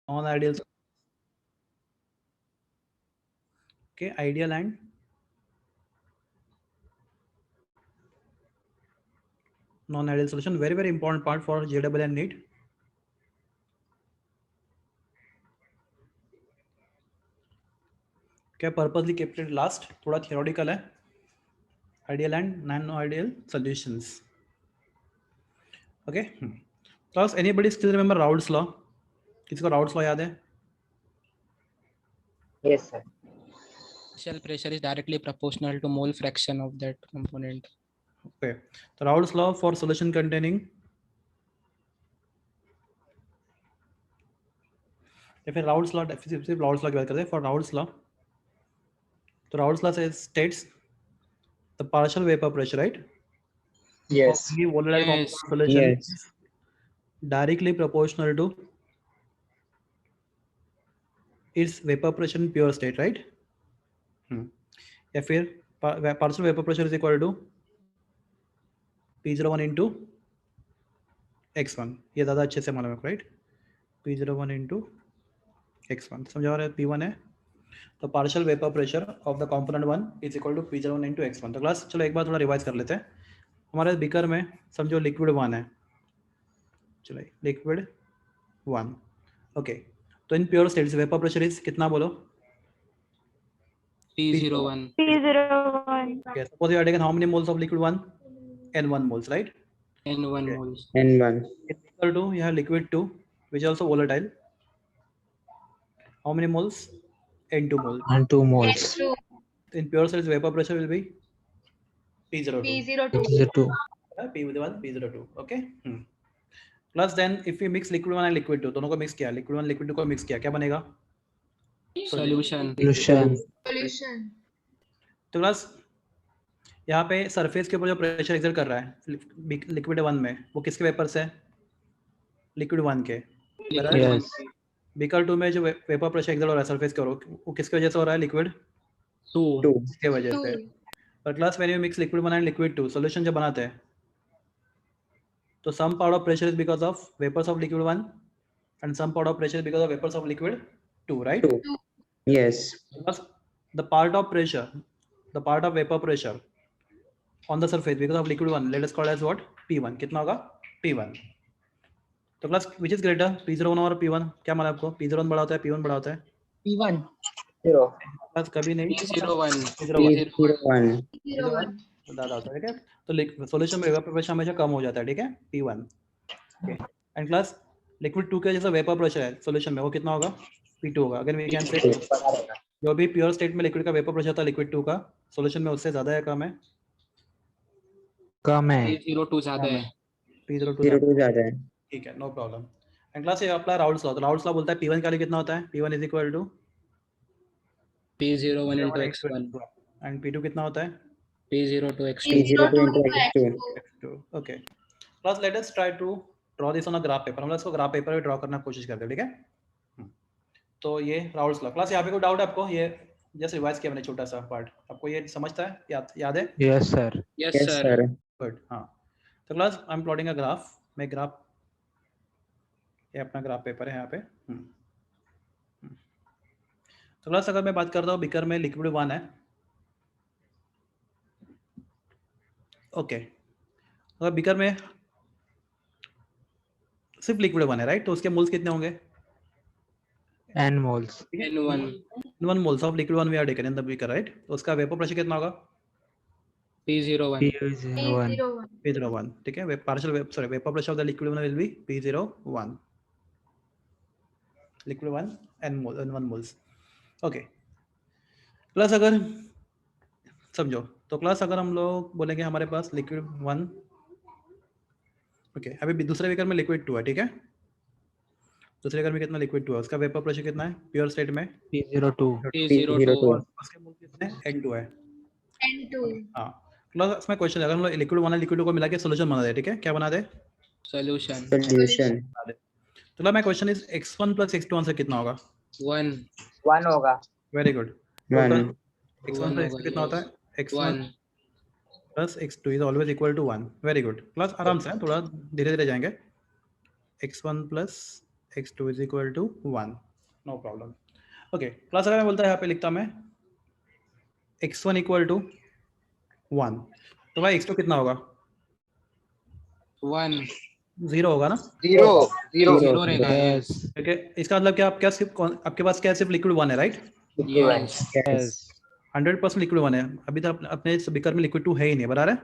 Non ideal, okay, ideal and non ideal solution, very very important part for JEE NEET. क्या purposely kept it last, थोड़ा theoretical है. Ideal and non ideal solutions, okay. Class, anybody still remember Raoult's law? किसी को Raoult's law याद है? Yes, sir. Partial pressure is directly proportional to mole fraction of that component. Okay, so Raoult's law for solution containing, या फिर Raoult's law, सिर्फ Raoult's law की बात करते हैं. For Raoult's law, तो Raoult's law says states the partial vapor pressure, right? Yes. Of any volatile Yes. compound solution Yes. is directly proportional to its vapor pressure in pure state, right? या फिर partial vapor pressure is equal to P01 into x1. ये ज़्यादा अच्छे से मालूम है, right? P01 into x1 समझा रहे हैं. P1 है तो partial vapour pressure of the component 1 is equal to P01 into x1. तो क्लास चलो एक बार थोड़ा रिवाइज कर लेते हैं. हमारे बीकर में समझो लिक्विड 1 है, चलो लिक्विड 1, ओके. तो in pure states vapour pressure is कितना बोलो? P01. P01. Okay, suppose you are taken how many moles of liquid 1? N1 moles, right? N1 Okay. moles. N1. It's equal to, you have liquid 2 which is also volatile. How many moles? N2 moles. And 2 moles. In pure states vapor pressure will be P02. P02. It is a 2. P01, P02, okay. Plus then if we mix liquid 1 and liquid 2, दोनों को mix किया, liquid 1 liquid 2 को mix किया, क्या बनेगा? Solution. Solution. Solution. तो class यहाँ पे सरफेस के ऊपर जो प्रेशर एक्सर्ट कर रहा है लिक्विड 1 में, वो किसके वेपर से है? लिक्विड 1 के. Yes. बीकर 2 में जो वेपर प्रेशर एक्सर्ट हो रहा है सरफेस के ऊपर, वो किसकी वजह से हो रहा है? लिक्विड 2. 2. की वजह से. पर class when you mix liquid 1 and liquid 2, solution जब बनाते हैं तो some part of pressure is because of vapours of liquid 1 and some part of pressure is because of vapours of liquid 2, right? 2. Yes. Because the part of pressure, the part of vapor pressure on the surface because of liquid 1, let us call as what? P1. कितना होगा? P1. तो class which is greater? P01 और P1? क्या माना आपको? P01 बड़ा होता है, P1 बड़ा होता है? P1. 0. क्लास कभी नहीं. P01. P01. P01. ज़्यादा होता है, ठीक है? तो सॉल्यूशन में वेपर प्रेशर हमेशा कम हो जाता है, ठीक है? P1. एंड क्लास लिक्विड 2 का जैसा वेपर प्रेशर है सॉल्यूशन में, वो कितना होगा? P2 होगा. अगर वी कैन से जो भी प्योर स्टेट में लिक्विड का वेपर प्रेशर था लिक्विड 2 का, सॉल्यूशन में उससे ज़्यादा है कम है? कम है. P02 ज्यादा है. P02 0 ज्यादा है. ठीक है, नो प्रॉब्लम. एंड क्लास ये अपना राउल्स लॉ, तो राउल्स लॉ बोलता है P1 का लिए कितना होता है? P1 is equal to P01 into x1. And P2 कितना होता है? P02 x2. P02 into x2. X2. Okay. Class let us try to draw this on a graph paper. हम लोग इसको ग्राफ पेपर पे ड्रॉ करने की कोशिश करते हैं, ठीक है? तो ये राउल्स लॉ. क्लास यहाँ पे कोई डाउट है आपको? ये जस्ट रिवाइज किया मैंने छोटा सा पार्ट, आपको ये समझता है? याद है? Yes, sir. Yes, Yes, sir. sir. Good. हाँ, तो class I am plotting a graph. मैं ग्राफ, ये अपना ग्राफ पेपर है यहाँ पे. तो क्लास अगर मैं बात करता हूँ बीकर में लिक्विड 1 है, ओके. अगर बीकर में सिर्फ लिक्विड 1 है, राइट? तो उसके मोल्स कितने होंगे? N moles. N1. 1 moles of liquid 1 we are taken in the beaker, right? तो उसका वेपर प्रेशर कितना होगा? P01. P01. P01. P01, ठीक है. Partial vapour pressure of the liquid 1 will be P01. Liquid 1 N1 moles, okay. Plus अगर समझो तो class अगर हम लोग बोलेंगे हमारे पास लिक्विड 1, ओके. अभी दूसरे बीकर में लिक्विड 2 है, ठीक है? दूसरे बीकर में कितना लिक्विड 2 है? उसका वेपर प्रेशर कितना है प्योर स्टेट में? P02. P02. उसके मोल कितने हैं? N2 है. N2. हाँ. क्लास इसमें क्वेश्चन है, अगर हम लोग लिक्विड 1 और लिक्विड 2 को मिला के सॉल्यूशन बना दे, ठीक है? क्या बना दे? Solution. Solution. तो मैं question is x1 plus x2 answer कितना होगा? 1. 1 होगा. Very good. 1. x1 plus x2 कितना होता है? x1 1. plus x2 is always equal to 1. Very good. Class आराम से, थोड़ा धीरे धीरे जाएंगे. x1 plus x2 is equal to 1, no problem. Okay class, अगर मैं बोलता है यहाँ पे लिखता मैं x1 इक्वल टू 1, तो भाई x2 कितना होगा? 1 0 होगा ना? जीरो जीरो रहेगा। Yes. यस ठीक है, इसका मतलब क्या, आप क्या सिर्फ आपके पास क्या सिर्फ लिक्विड 1 है, राइट? Yes Yes. 100% लिक्विड 1 है, अभी तो अपने बिकर में लिक्विड 2 है ही नहीं, बराबर है?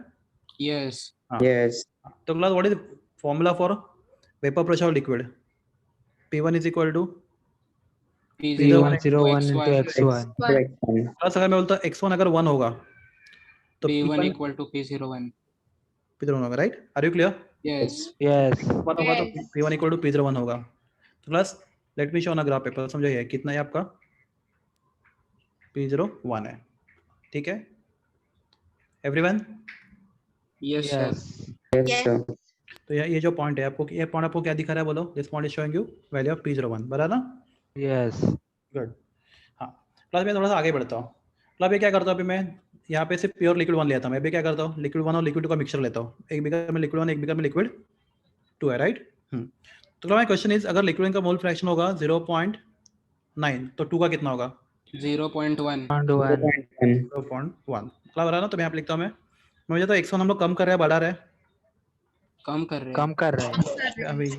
यस हाँ। Yes. तो class, what is formula for vapour pressure of liquid? P1 is equal to P1 P1 01 into X1. Plus, अगर मैं बोलता x1 अगर 1 होगा तो P1 P1 equal to P01 P01 होगा, right? Are you clear? yes Yes. 1 होगा तो Yes. P1 equal to P01 होगा। तो plus let me show on a graph paper, समझाइए कितना है आपका? P01 है, ठीक है everyone? yes sir Yes. Yes. तो ये जो पॉइंट है आपको, ये पॉइंट आपको क्या दिखा रहा है बोलो? This point is showing you value of P01, बराबर ना? Yes. गुड। हाँ प्लस, मैं थोड़ा सा आगे बढ़ता हूँ। मतलब ये क्या करता हूँ, अभी मैं यहाँ पे सिर्फ प्योर लिक्विड 1 लेता हूँ, मैं अभी क्या करता हूँ, लिक्विड 1 और लिक्विड 2 का मिक्सचर लेता हूँ, एक बिकर में लिक्विड 1, एक बिकर में लिक्विड 2 है, राइट? तो माय क्वेश्चन इज, अगर लिक्विड का मोल फ्रैक्शन होगा 0.9 तो 2 का कितना होगा? 0.1 0.1. 0.1, मतलब रहा ना? तो मैं यहाँ पे लिखता हूँ, मैं मुझे तो x1 हम लोग कम कर रहे हैं बढ़ा रहे हैं कम कर रहे कम हैं कर रहे हैं. अभी?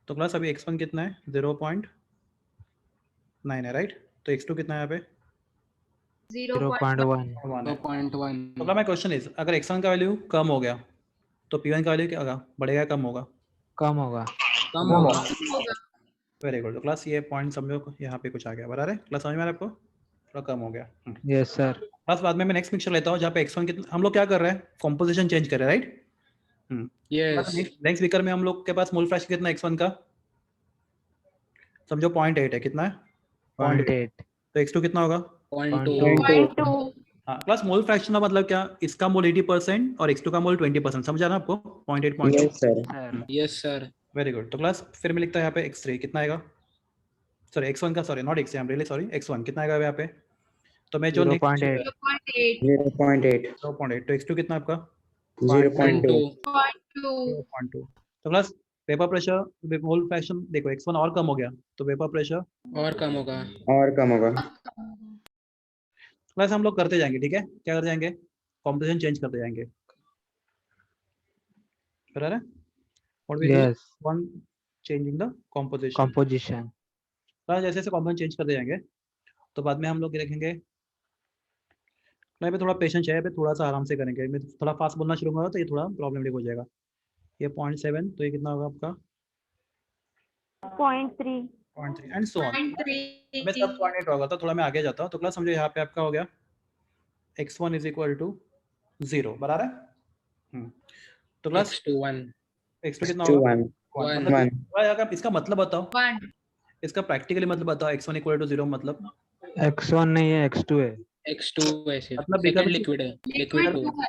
तो क्लास अभी x1 कितना है? 0.9 है, राइट? तो x2 कितना है यहाँ पे? 0.1. 0.1. 1 है। 0.1 तो माय क्वेश्चन इज, अगर x1 का वैल्यू कम हो गया तो P1 का वैल्यू क्या होगा? बढ़ेगा, कम होगा? कम होगा. कम होगा होगा. Very good. तो क्लास ये पॉइंट समझो, यहाँ पे कुछ आ गया, बराबर है? क्लास समझ में आ रहा है आपको? थोड़ा कम हो गया। Yes sir. क्लास बाद में मैं नेक्स्ट पिक्चर लेता हूँ जहाँ पे x1 कितना, हम लोग क्या कर रहे हैं, कॉम्पोजिशन चेंज कर रहे हैं, राइट? yes नेक्स्ट स्पीकर में हम लोग के पास मोल फ्रैक्शन कितना x1 का? समझो 0.8 है, कितना है? 0.8. तो x2 कितना होगा? 0.2 0.2. हाँ क्लास, मोल फ्रैक्शन का मतलब क्या, इसका मोल 80% और x2 का मोल 20%, समझा ना आपको? 0.8 0.2। Sir. yes sir very good. तो क्लास फिर मैं लिखता हूँ यहाँ पे x3 कितना आएगा, सॉरी x1 का, sorry not x3, I am really sorry, x1 कितना आएगा यहाँ पे? तो मैं जो नेक्स्ट 0.8. 0.8. 0.8, तो x2 कितना आपका? 0.2 0.2. 0.2। तो class vapour pressure, mole fraction देखो, x1 और कम हो गया तो वेपर प्रेशर और कम होगा प्लस हम लोग करते जाएंगे, ठीक है? क्या करते जाएंगे? कॉम्पोजिशन चेंज करते जाएंगे, बराबर है? What we do, Yes. One changing the composition. Composition. जैसे जैसे कॉम्पोजिशन चेंज करते जाएंगे तो बाद में हम लोग देखेंगे, मैं पे थोड़ा पेशेंस है, पे थोड़ा सा आराम से करेंगे, मैं थोड़ा फास्ट बोलना शुरू करूँगा तो ये थोड़ा प्रॉब्लम हो जाएगा। ये 0.7, तो ये कितना होगा आपका? 0.3. 0.3 एंड सो ऑन। 0.3. मैं सब 0.8 होगा, तो थोड़ा मैं आगे जाता हूँ। तो क्लास समझो यहाँ पे आपका हो गया x1 इज इक्वल टू 0, बराबर है? तो क्लास x2 1 x2 कितना होगा? 1। 1 मतलब अगर इसका मतलब बताओ, 1. इसका प्रैक्टिकली मतलब बताओ, x1 इक्वल टू 0 मतलब? X1 नहीं है, X2 है. x2 है सिर्फ मतलब बिकर सेकंड में लिक्विड है Liquid लिक्विड 2 2 है.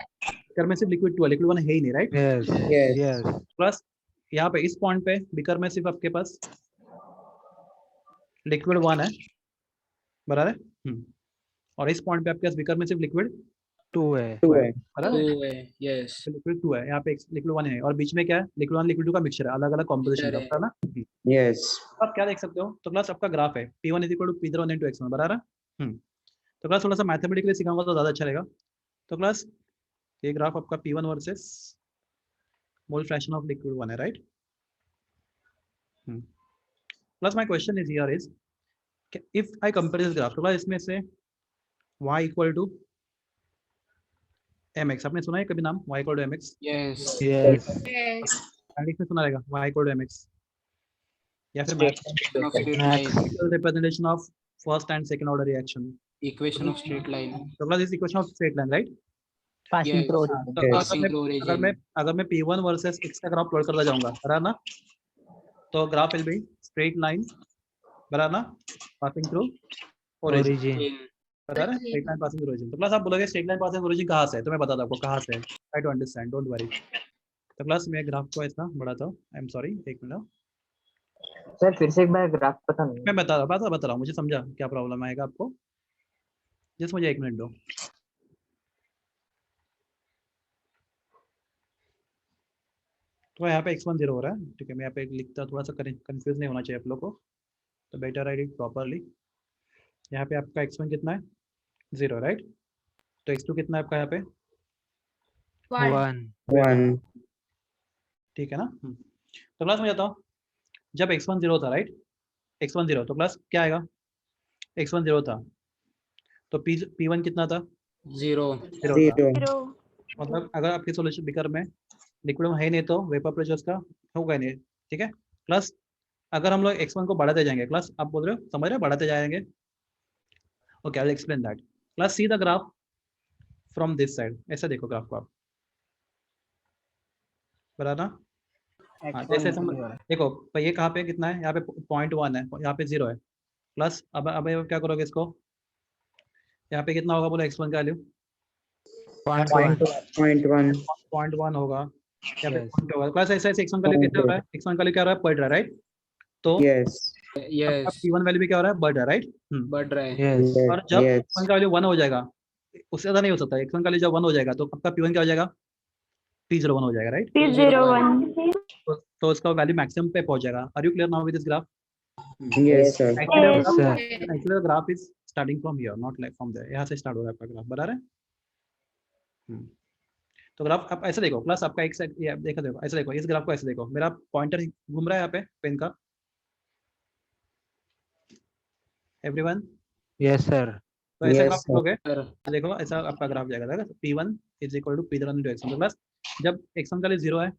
बिकर में सिर्फ लिक्विड 2 है, लिक्विड 1 है ही नहीं, राइट? Yes. Yes. प्लस यहाँ पे इस पॉइंट पे बिकर में सिर्फ आपके पास लिक्विड 1 है, बराबर है? और इस पॉइंट पे आपके पास बिकर में सिर्फ लिक्विड 2 है. बराबर 2 है? है yes लिक्विड 2 है, यहाँ पे लिक्विड 1 है, और बीच में क्या है, लिक्विड 1 लिक्विड 2 का मिक्सचर है, अलग अलग कॉम्पोजिशन मिक्सचर का, है पता ना? आप क्या देख सकते हो, तो क्लास आपका ग्राफ है P1 is equal to P01 into x1, बराबर है? तो क्लास थोड़ा सा मैथमेटिकली सिखाऊंगा तो ज़्यादा अच्छा रहेगा। तो क्लास ये ग्राफ आपका P1 versus mole fraction of liquid 1 है, right? Plus my question is here is, if I compare this graph, तो क्लास इसमें से y इक्वल टू mx, आपने सुना है कभी नाम y equal to mx? yes Yes. Yes. English में सुना रहेगा y इक्वल टू mx, या फिर equation of straight Max. line representation of first and second order reaction. equation of straight line तो class is equation of straight line, right? yes तो passing through origin अगर मैं P1 versus x का graph plot करता जाऊंगा, बराबर ना? तो graph will be straight line, बराबर ना? Passing through origin, Origin. बराबर है? Straight line passing through origin. तो क्लास आप बोलोगे स्ट्रेट लाइन पासिंग ओरिजिन कहाँ से है, तो मैं बताता हूँ आपको कहाँ से है, try to understand, don't worry. तो क्लास मैं ग्राफ को ऐसा बढ़ाता हूँ, आई एम सॉरी, एक मिनट, सर फिर से एक बार ग्राफ पता नहीं. मैं बता रहा हूँ, मुझे समझा क्या प्रॉब्लम आएगा आपको, जस्ट मुझे एक मिनट दो। तो यहाँ पे x1 0 हो रहा है, ठीक है। मैं यहाँ पे लिखता, थोड़ा सा कंफ्यूज नहीं होना चाहिए आप लोग को, तो बेटर राइट इट प्रॉपरली। यहाँ पे आपका x1 कितना है, 0, राइट। तो x2 कितना है आपका यहाँ पे, 1. 1. ठीक है ना। तो क्लास में जाता हूँ, जब x1 0 था, राइट, x1 0, तो क्लास क्या आएगा, x1 0 था तो p1 कितना था, 0. 0 था। मतलब अगर आपके सोल्यूशन बिकर में लिक्विड है नहीं तो वेपर प्रेशर का होगा नहीं, ठीक है। प्लस अगर हम लोग x1 को बढ़ाते जाएंगे, क्लास आप बोल रहे हो, समझ रहे हो, बढ़ाते जाएंगे, okay, I will explain that. Class see the graph from this side, ऐसा देखो ग्राफ को आप, बराबर ना। हाँ, जैसे देखो ये कहाँ पे कितना है, यहाँ पे 0.1 है, यहाँ पे 0 है। प्लस अब क्या करोगे इसको, यहाँ पे कितना होगा बोलो x1 का वैल्यू, 0.1 होगा, यहाँ पे Yes. 0 होगा। प्लस ऐसे ऐसे x1 का वैल्यू कितना हो रहा है, x1 का वैल्यू क्या हो रहा है, बढ़ रहा है, राइट। तो Yes. p1 वैल्यू भी क्या हो रहा है, बढ़ रहा है, राइट। बढ़ रहा है. Yes. और जब x1 का वैल्यू 1 हो जाएगा, उससे ज्यादा नहीं हो सकता, x1 का वैल्यू जब 1 हो जाएगा तो आपका p1 क्या हो जाएगा, p01 हो जाएगा, राइट। P01. तो इसका वैल्यू मैक्सिमम पे पहुंच जाएगा। Are you clear now with this graph? Yes, sir. Actually, Yes, sir. actually the graph is starting from here, not like from there. यहाँ से स्टार्ट हो रहा है आपका ग्राफ, बराबर है। तो ग्राफ आप ऐसे देखो, प्लस आपका एक साइड ये देखो, देखो ऐसे देखो, इस ग्राफ को ऐसे देखो, मेरा पॉइंटर घूम रहा है यहाँ पे पेन का, एवरीवन। Yes, sir. तो ऐसा Yes, ग्राफ sir. लोगे, Sir. देखो ऐसा आपका ग्राफ जाएगा, p1 is equal to p1 into x1। Plus जब x1 का वैल्यू 0 है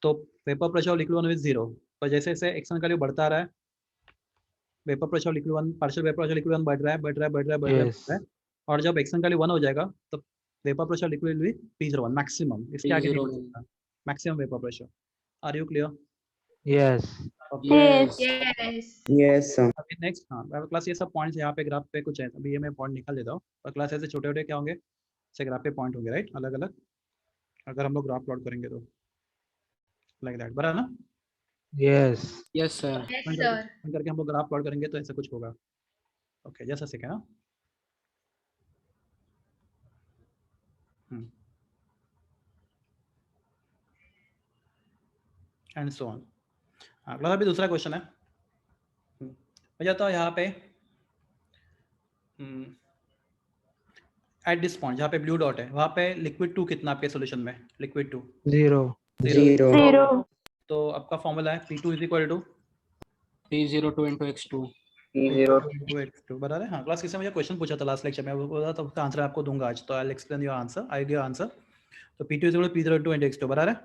तो vapour pressure of liquid 1 is 0, पर जैसे जैसे x1 का वैल्यू बढ़ता रहा है, vapour pressure of liquid 1, partial vapour pressure liquid 1 बढ़ रहा है, बढ़ रहा है, बढ़ रहा है, बढ़ रहा है, Yes. बढ़ रहा है। और जब x1 का वैल्यू 1 हो जाएगा तो vapour pressure liquid will be p01 maximum, इसके आगे नहीं बढ़ P01. सकता, maximum vapour pressure. Are you clear? Yes. Yes. Yes. Yes, sir. अभी नेक्स्ट, हाँ क्लास, ये सब पॉइंट्स यहाँ पे ग्राफ पे कुछ है, अभी ये मैं पॉइंट निकाल देता हूँ, और क्लास ऐसे छोटे छोटे क्या होंगे, ऐसे ग्राफ पे पॉइंट होंगे, राइट, अलग अलग, अगर हम लोग ग्राफ प्लॉट करेंगे तो लाइक दैट, बराबर ना। Yes. Yes, sir. Yes, point sir. करके हम लोग ग्राफ प्लॉट करेंगे तो ऐसा कुछ होगा, ओके, जैसा सीखे ना। And so on. हाँ क्लास, अभी दूसरा क्वेश्चन है, मैं जाता हूँ यहाँ पे, एट दिस पॉइंट जहाँ पे ब्लू डॉट है, वहाँ पे लिक्विड 2 कितना आपके सॉल्यूशन में, लिक्विड 2 0. 0. तो आपका फॉर्मूला है p2 is equal to P02 into x2. बता रहे। हाँ क्लास, किसी ने मुझे क्वेश्चन पूछा था लास्ट लेक्चर में, वो बोला तो उसका आंसर आपको दूंगा आज, तो आई will explain your answer, I give answer. तो p2 is equal to p02 into x2, बता रहे।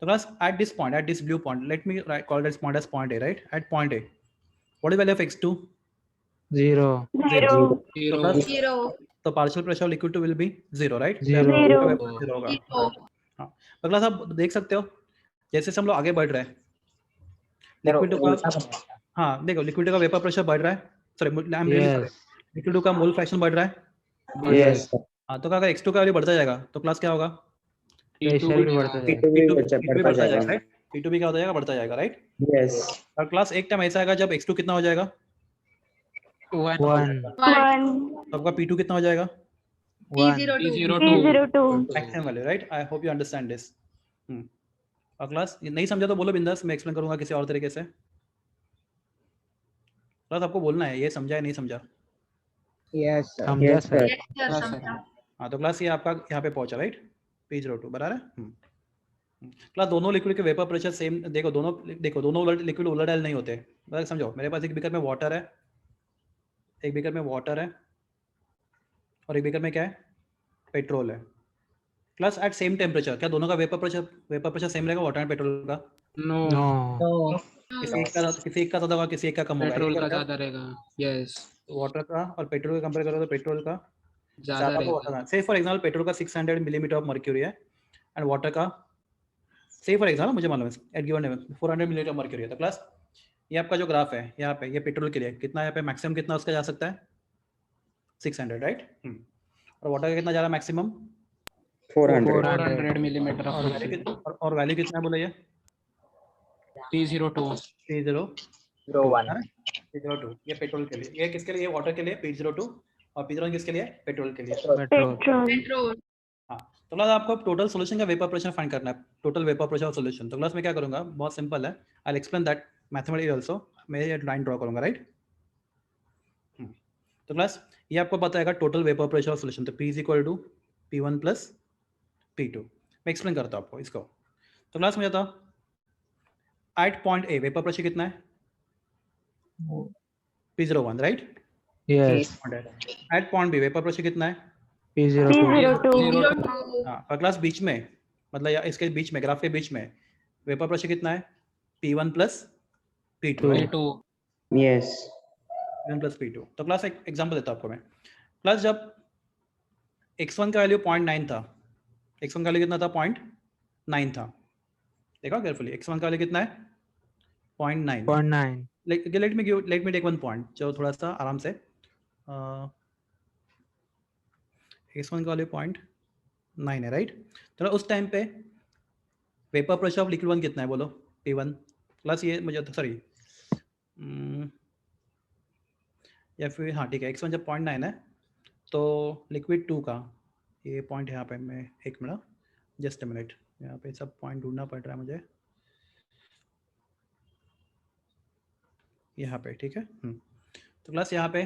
तो class, at this point, at this blue point, let me call this point as point A, right. At point A, what is value of x2? 0. 0. 0. तो partial pressure of liquid 2 will be 0, right. 0. 0 होगा। 0. हाँ, तो class आप देख सकते हो, जैसे हम लोग आगे बढ़ रहे हैं, लिक्विड का, हाँ देखो, लिक्विड का वेपर प्रेशर बढ़ रहा है, sorry I am really sorry, Yes. Liquid का मोल फ्रैक्शन बढ़ रहा है। Yes. हाँ, तो अगर x2 का वैल्यू बढ़ता जाएगा तो क्लास क्या होगा, Pressure भी बढ़ता जाएगा. P2 भी बढ़ता जाएगा, राइट। P2 भी क्या होता जाएगा, बढ़ता जाएगा, राइट। Yes. और क्लास एक टाइम ऐसा आएगा जब x2 कितना हो जाएगा, 1. 1. तो आपका P2 कितना हो जाएगा, 1. P02. Maximum value, right. I hope you understand this. और क्लास नहीं समझा तो बोलो बिंदास, मैं एक्सप्लेन करूंगा किसी और तरीके से। क्लास आपको बोलना है ये समझा है नहीं समझा। Yes, sir. Yes, sir. Yes, sir. Yes, समझा. हाँ, तो क्लास ये आपका यहाँ पे पहुंचा, राइट, P02, बराबर है। क्लास दोनों लिक्विड के वेपर प्रेशर सेम, देखो दोनों लिक्विड वोलेटाइल नहीं होते, बस समझो। मेरे पास एक बीकर में वाटर है, एक बीकर में वाटर है, और एक बीकर में क्या है, पेट्रोल है। प्लस एट सेम टेम्परेचर, क्या दोनों का वेपर प्रेशर सेम रहेगा, वाटर एंड पेट्रोल का? No. No. किसी एक का ज्यादा होगा, किसी एक का कम होगा। पेट्रोल का ज्यादा रहेगा. Yes. वाटर का और पेट्रोल का कंपेयर करो तो पेट्रोल का ज्यादा तो वाटर रहेगा. का। से फॉर एग्जांपल पेट्रोल का 600 मिलीमीटर ऑफ मर्क्यूरी है, एंड वाटर का से फॉर एग्जांपल मुझे मालूम है at given 400 millimetre of mercury है। तो प्लस ये आपका जो ग्राफ है यहाँ पे, ये पेट्रोल के लिए कितना, यहाँ पे मैक्सिमम कितना उसका जा सकता है, 600, राइट। और वाटर का कितना जा रहा है मैक्सिमम, 400 मिलीमीटर और वैल्यू कितना बोला ये, P02. 302, ये पेट्रोल के लिए, ये किसके लिए, वाटर के लिए P02, और P01 किसके लिए, पेट्रोल के लिए। Petrol. Petrol. हाँ, तो क्लास आपको टोटल सॉल्यूशन का वेपर प्रेशर फाइंड करना है, टोटल वेपर प्रेशर सॉल्यूशन। तो क्लास में क्या करूंगा, बहुत सिंपल है, I will explain that mathematically also. मैं ये लाइन ड्रॉ करूंगा, राइट। तो क्लास ये आपको बताएगा टोटल वेपर प्रेशर सॉल्यूशन। तो P is equal to P1 plus P2। मैं एक्सप्लेन करता हूँ आपको इसको। तो क्लास मुझे बताओ, at point A vapour pressure कितना है, P01, right. Yes. At point B vapour pressure कितना है, P02. P02. हाँ, पर क्लास बीच में, मतलब या इसके बीच में, ग्राफ के बीच में वेपर प्रेशर कितना है, P1 plus P2, Two. Right. P2 Yes. P1 plus P2। तो क्लास एक एग्जांपल देता हूँ आपको मैं। क्लास जब x1 का वैल्यू 0.9 था, x1 का वैल्यू कितना था, 0.9 था। देखो केयरफुली, x1 का वैल्यू कितना है, 0.9। 0.9. Let me take one point, चलो थोड़ा सा आराम से। x1 का वैल्यू 0.9 है, राइट। तो उस टाइम पे वेपर प्रेशर ऑफ लिक्विड 1 कितना है, बोलो, P1। प्लस ये मुझे सॉरी, या फिर हाँ ठीक है, x1 जब 0.9 है तो लिक्विड 2 का ये पॉइंट यहाँ पे, मैं एक मिनट, जस्ट अ मिनट, यहाँ पे सब पॉइंट ढूंढना पड़ रहा है मुझे, यहाँ पे, ठीक है। तो क्लास यहाँ पे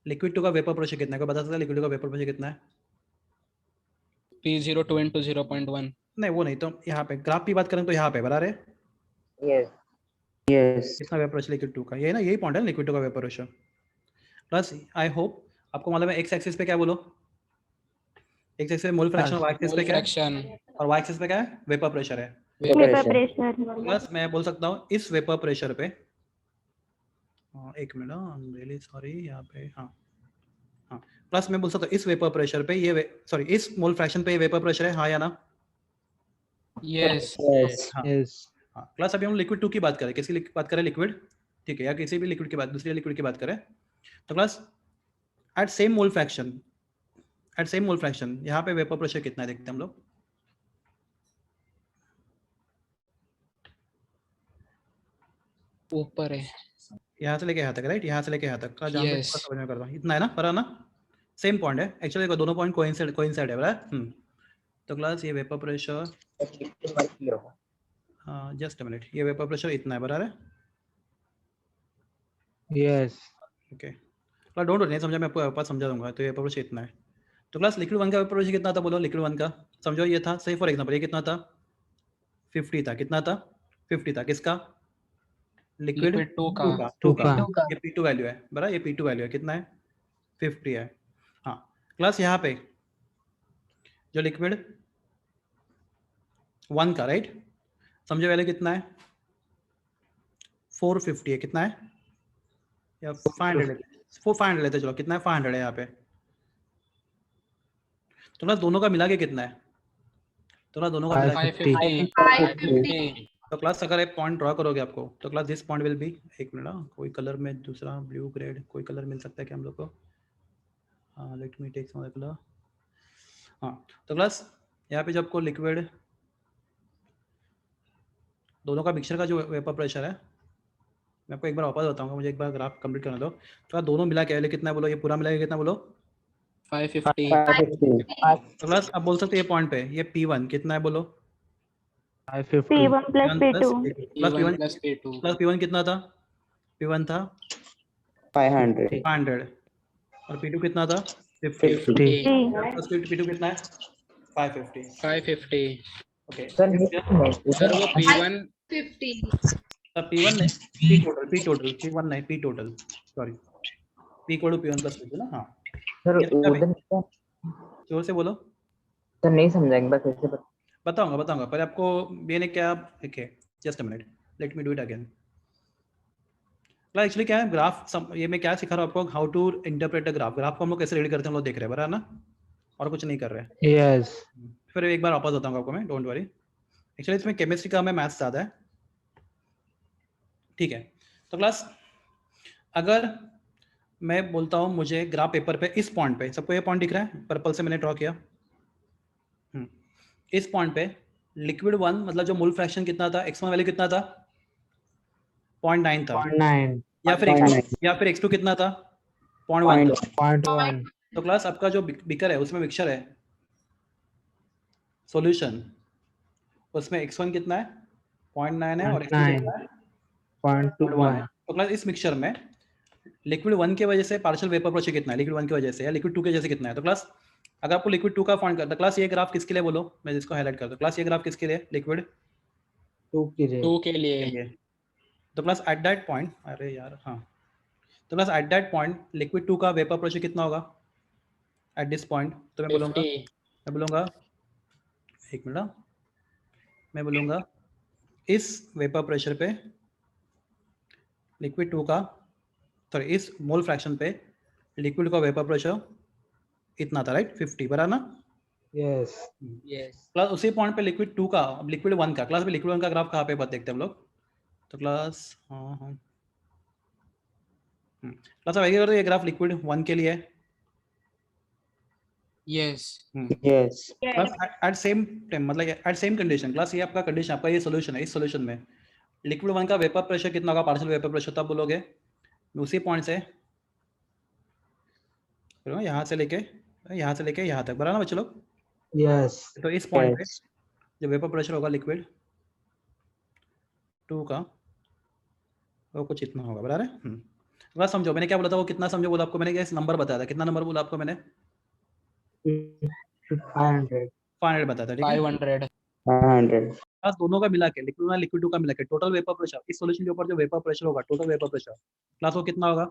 लिक्विड 2 का वेपर प्रेशर कितना है, कोई बता सकता है लिक्विड 2 का वेपर प्रेशर कितना है? P02 into 0.1 नहीं वो नहीं, तो यहाँ पे ग्राफ की बात करें तो यहाँ पे बता रहे Yes. Yes. कितना वेपर प्रेशर लिक्विड 2 का, ये ना यही पॉइंट है लिक्विड 2 का vapour pressure. Plus I hope आपको मालूम है एक्स एक्सिस पे क्या, बोलो, एक्स एक्सिस पे मोल फ्रैक्शन, वाई एक्सिस पे mole क्या है, fraction और वाई एक्सिस पे क्या है, वेपर प्रेशर है। Vapor pressure. प्लस मैं बोल सकता हूँ इस वेपर प्रेशर पे, एक minute, I am really sorry, यहाँ पे हाँ हाँ, प्लस मैं बोल सकता हूँ इस वेपर प्रेशर पे ये सॉरी इस मोल फ्रैक्शन पे ये वेपर प्रेशर है, हाँ या ना? yes Yes. हाँ Yes. हाँ। प्लस अभी हम लिक्विड 2 की बात करें, किसकी बात करें, लिक्विड, ठीक है, या किसी भी लिक्विड की बात, दूसरी लिक्विड की बात करें, तो plus at same mole fraction, at same mole fraction यहाँ पे वेपर प्रेशर कितना है, देखते हैं हम लोग। ऊपर है यहाँ से लेके यहाँ तक, राइट, यहाँ से लेके यहाँ तक का जहाँ पे Yes. समझ में करता हूँ, इतना है ना, पर है ना, सेम पॉइंट है एक्चुअली, दोनों पॉइंट कोइंसाइड है, बराबर। तो क्लास ये vapour pressure, just a minute, ये वेपर प्रेशर इतना है, बराबर है, Yes. Okay. Class don't worry, नहीं समझा मैं आपको पास समझा दूंगा। तो ये वेपर प्रेशर इतना है। तो क्लास लिक्विड 1 का वेपर प्रेशर कितना था, बोलो, लिक्विड 1 का समझो, ये था, सही फॉर एग्जांपल, ये कितना था, 50 था, कितना था, 50 था, किसका, लिक्विड liquid 2 का 2 का, का। ये P2 वैल्यू है, बराबर, ये P2 वैल्यू है, कितना है, 50 है। हाँ क्लास यहाँ पे जो लिक्विड 1 का, राइट, समझो वैल्यू कितना है, 450 है, कितना है, या 500 है, 500 लेते चलो, कितना है, 500 है यहाँ पे। तो क्लास दोनों का मिला के कितना है, तो क्लास दोनों का मिला के, 550 तो क्लास अगर एक पॉइंट ड्रॉ करोगे आपको, तो class this point will be, एक मिनट, कोई कलर में दूसरा ब्लू ग्रेड कोई कलर मिल सकता है क्या हम लोग को, हाँ, let me take some colour. हाँ तो क्लास यहाँ पे जब आपको लिक्विड दोनों का मिक्सचर का जो वेपर प्रेशर है, मैं आपको एक बार वापस बताऊंगा, मुझे एक बार ग्राफ कंप्लीट करने दो। तो दोनों मिला के कितना है, बोलो, ये पूरा मिला के कितना, बोलो, 550 550. तो क्लास अब बोल सकते हैं ये पॉइंट पे ये P1 कितना है, बोलो, 550. P1 plus P2. Plus P1 P1 plus P2 plus P1 कितना था, P1 था 500. 500 और P2 कितना था 50, 50. 50. प्लस P2 कितना है 550, 550 ओके। सर वो P1 P1 नहीं, P total P1 नहीं, P total sorry, P equal to P1 plus P2 ना, हाँ सर ये समझा उधर जोर से बोलो, सर नहीं समझा, एक बार फिर से बताऊंगा पर आपको मैंने क्या, okay just a minute, let me do it again. Actually क्या है ग्राफ, ये मैं क्या सिखा रहा हूँ आपको, how to interpret a graph, graph को हम लोग कैसे रीड करते हैं हम लोग देख रहे हैं, बराबर ना, और कुछ नहीं कर रहे हैं। Yes. फिर एक बार वापस बताऊंगा आपको मैं, डोंट वरी, एक्चुअली इसमें केमिस्ट्री का में मैथ्स ज़्यादा है, ठीक है। तो क्लास अगर मैं बोलता हूँ मुझे ग्राफ पेपर पे इस पॉइंट पे, सबको ये पॉइंट दिख रहा है, पर्पल से मैंने ड्रॉ किया, इस पॉइंट पे लिक्विड 1 मतलब जो मोल फ्रैक्शन कितना था, x1 वैल्यू कितना था, 0.9 था, 0.9. या फिर x2 कितना था, 0.1 था, 0.1. तो क्लास आपका जो बीकर है उसमें मिक्सचर है, सॉल्यूशन, उसमें x1 कितना है 0.9 है और x2 कितना है 0.1 है। 0.21 तो क्लास इस मिक्सचर में लिक्विड 1 की वजह से पार्शियल वेपर प्रेशर कितना है, लिक्विड 1 की वजह से या लिक्विड 2 की वजह से कितना है। तो क्लास अगर आपको लिक्विड 2 का फाइंड करना, क्लास ये ग्राफ किसके लिए बोलो, मैं इसको हाईलाइट करता हूँ। क्लास ये ग्राफ किसके लिए, लिक्विड 2 की रेट 2 के के लिए लिए। तो क्लास एट दैट पॉइंट, अरे यार हाँ, तो class at that point liquid 2 का वेपर प्रेशर कितना होगा एट दिस पॉइंट। तो मैं 50 बोलूँगा एक मिनट, मैं बोलूँगा इस वेपर प्रेशर पे लिक्विड 2 का, सॉरी इस मोल फ्रैक्शन पे लिक्विड का वेपर प्रेशर इतना था, राइट 50 बराबर ना। यस यस क्लास उसी पॉइंट पे लिक्विड 2 का, अब लिक्विड 1 का, क्लास में लिक्विड 1 का ग्राफ कहाँ पे बात देखते हैं हम लोग। तो क्लास हाँ क्लास अब आइए, ये ग्राफ लिक्विड 1 के लिए है। Yes Yes. Class at same time, मतलब एट सेम कंडीशन, क्लास ये आपका कंडीशन, आपका ये सोल्यूशन है, इस सोल्यूशन में लिक्विड 1 का वेपर प्रेशर कितना होगा, पार्शियल वेपर प्रेशर, तब बोलोगे उसी पॉइंट से यहाँ से लेके यहाँ तक, बराबर ना बच्चे लोग। यस तो इस पॉइंट पे Yes. जो वेपर प्रेशर होगा लिक्विड 2 का वो कुछ इतना होगा, बराबर है। तो बस समझो मैंने क्या बोला था, वो कितना समझो बोला आपको मैंने, क्या नंबर बताया था, कितना नंबर बोला आपको मैंने, 500 500 बताया था, ठीक है। 500 500. बस दोनों का मिला के लिक्विड 1 लिक्विड 2 का मिला के टोटल वेपर प्रेशर, इस सॉल्यूशन के ऊपर जो वेपर प्रेशर होगा, टोटल वेपर प्रेशर क्लास वो कितना होगा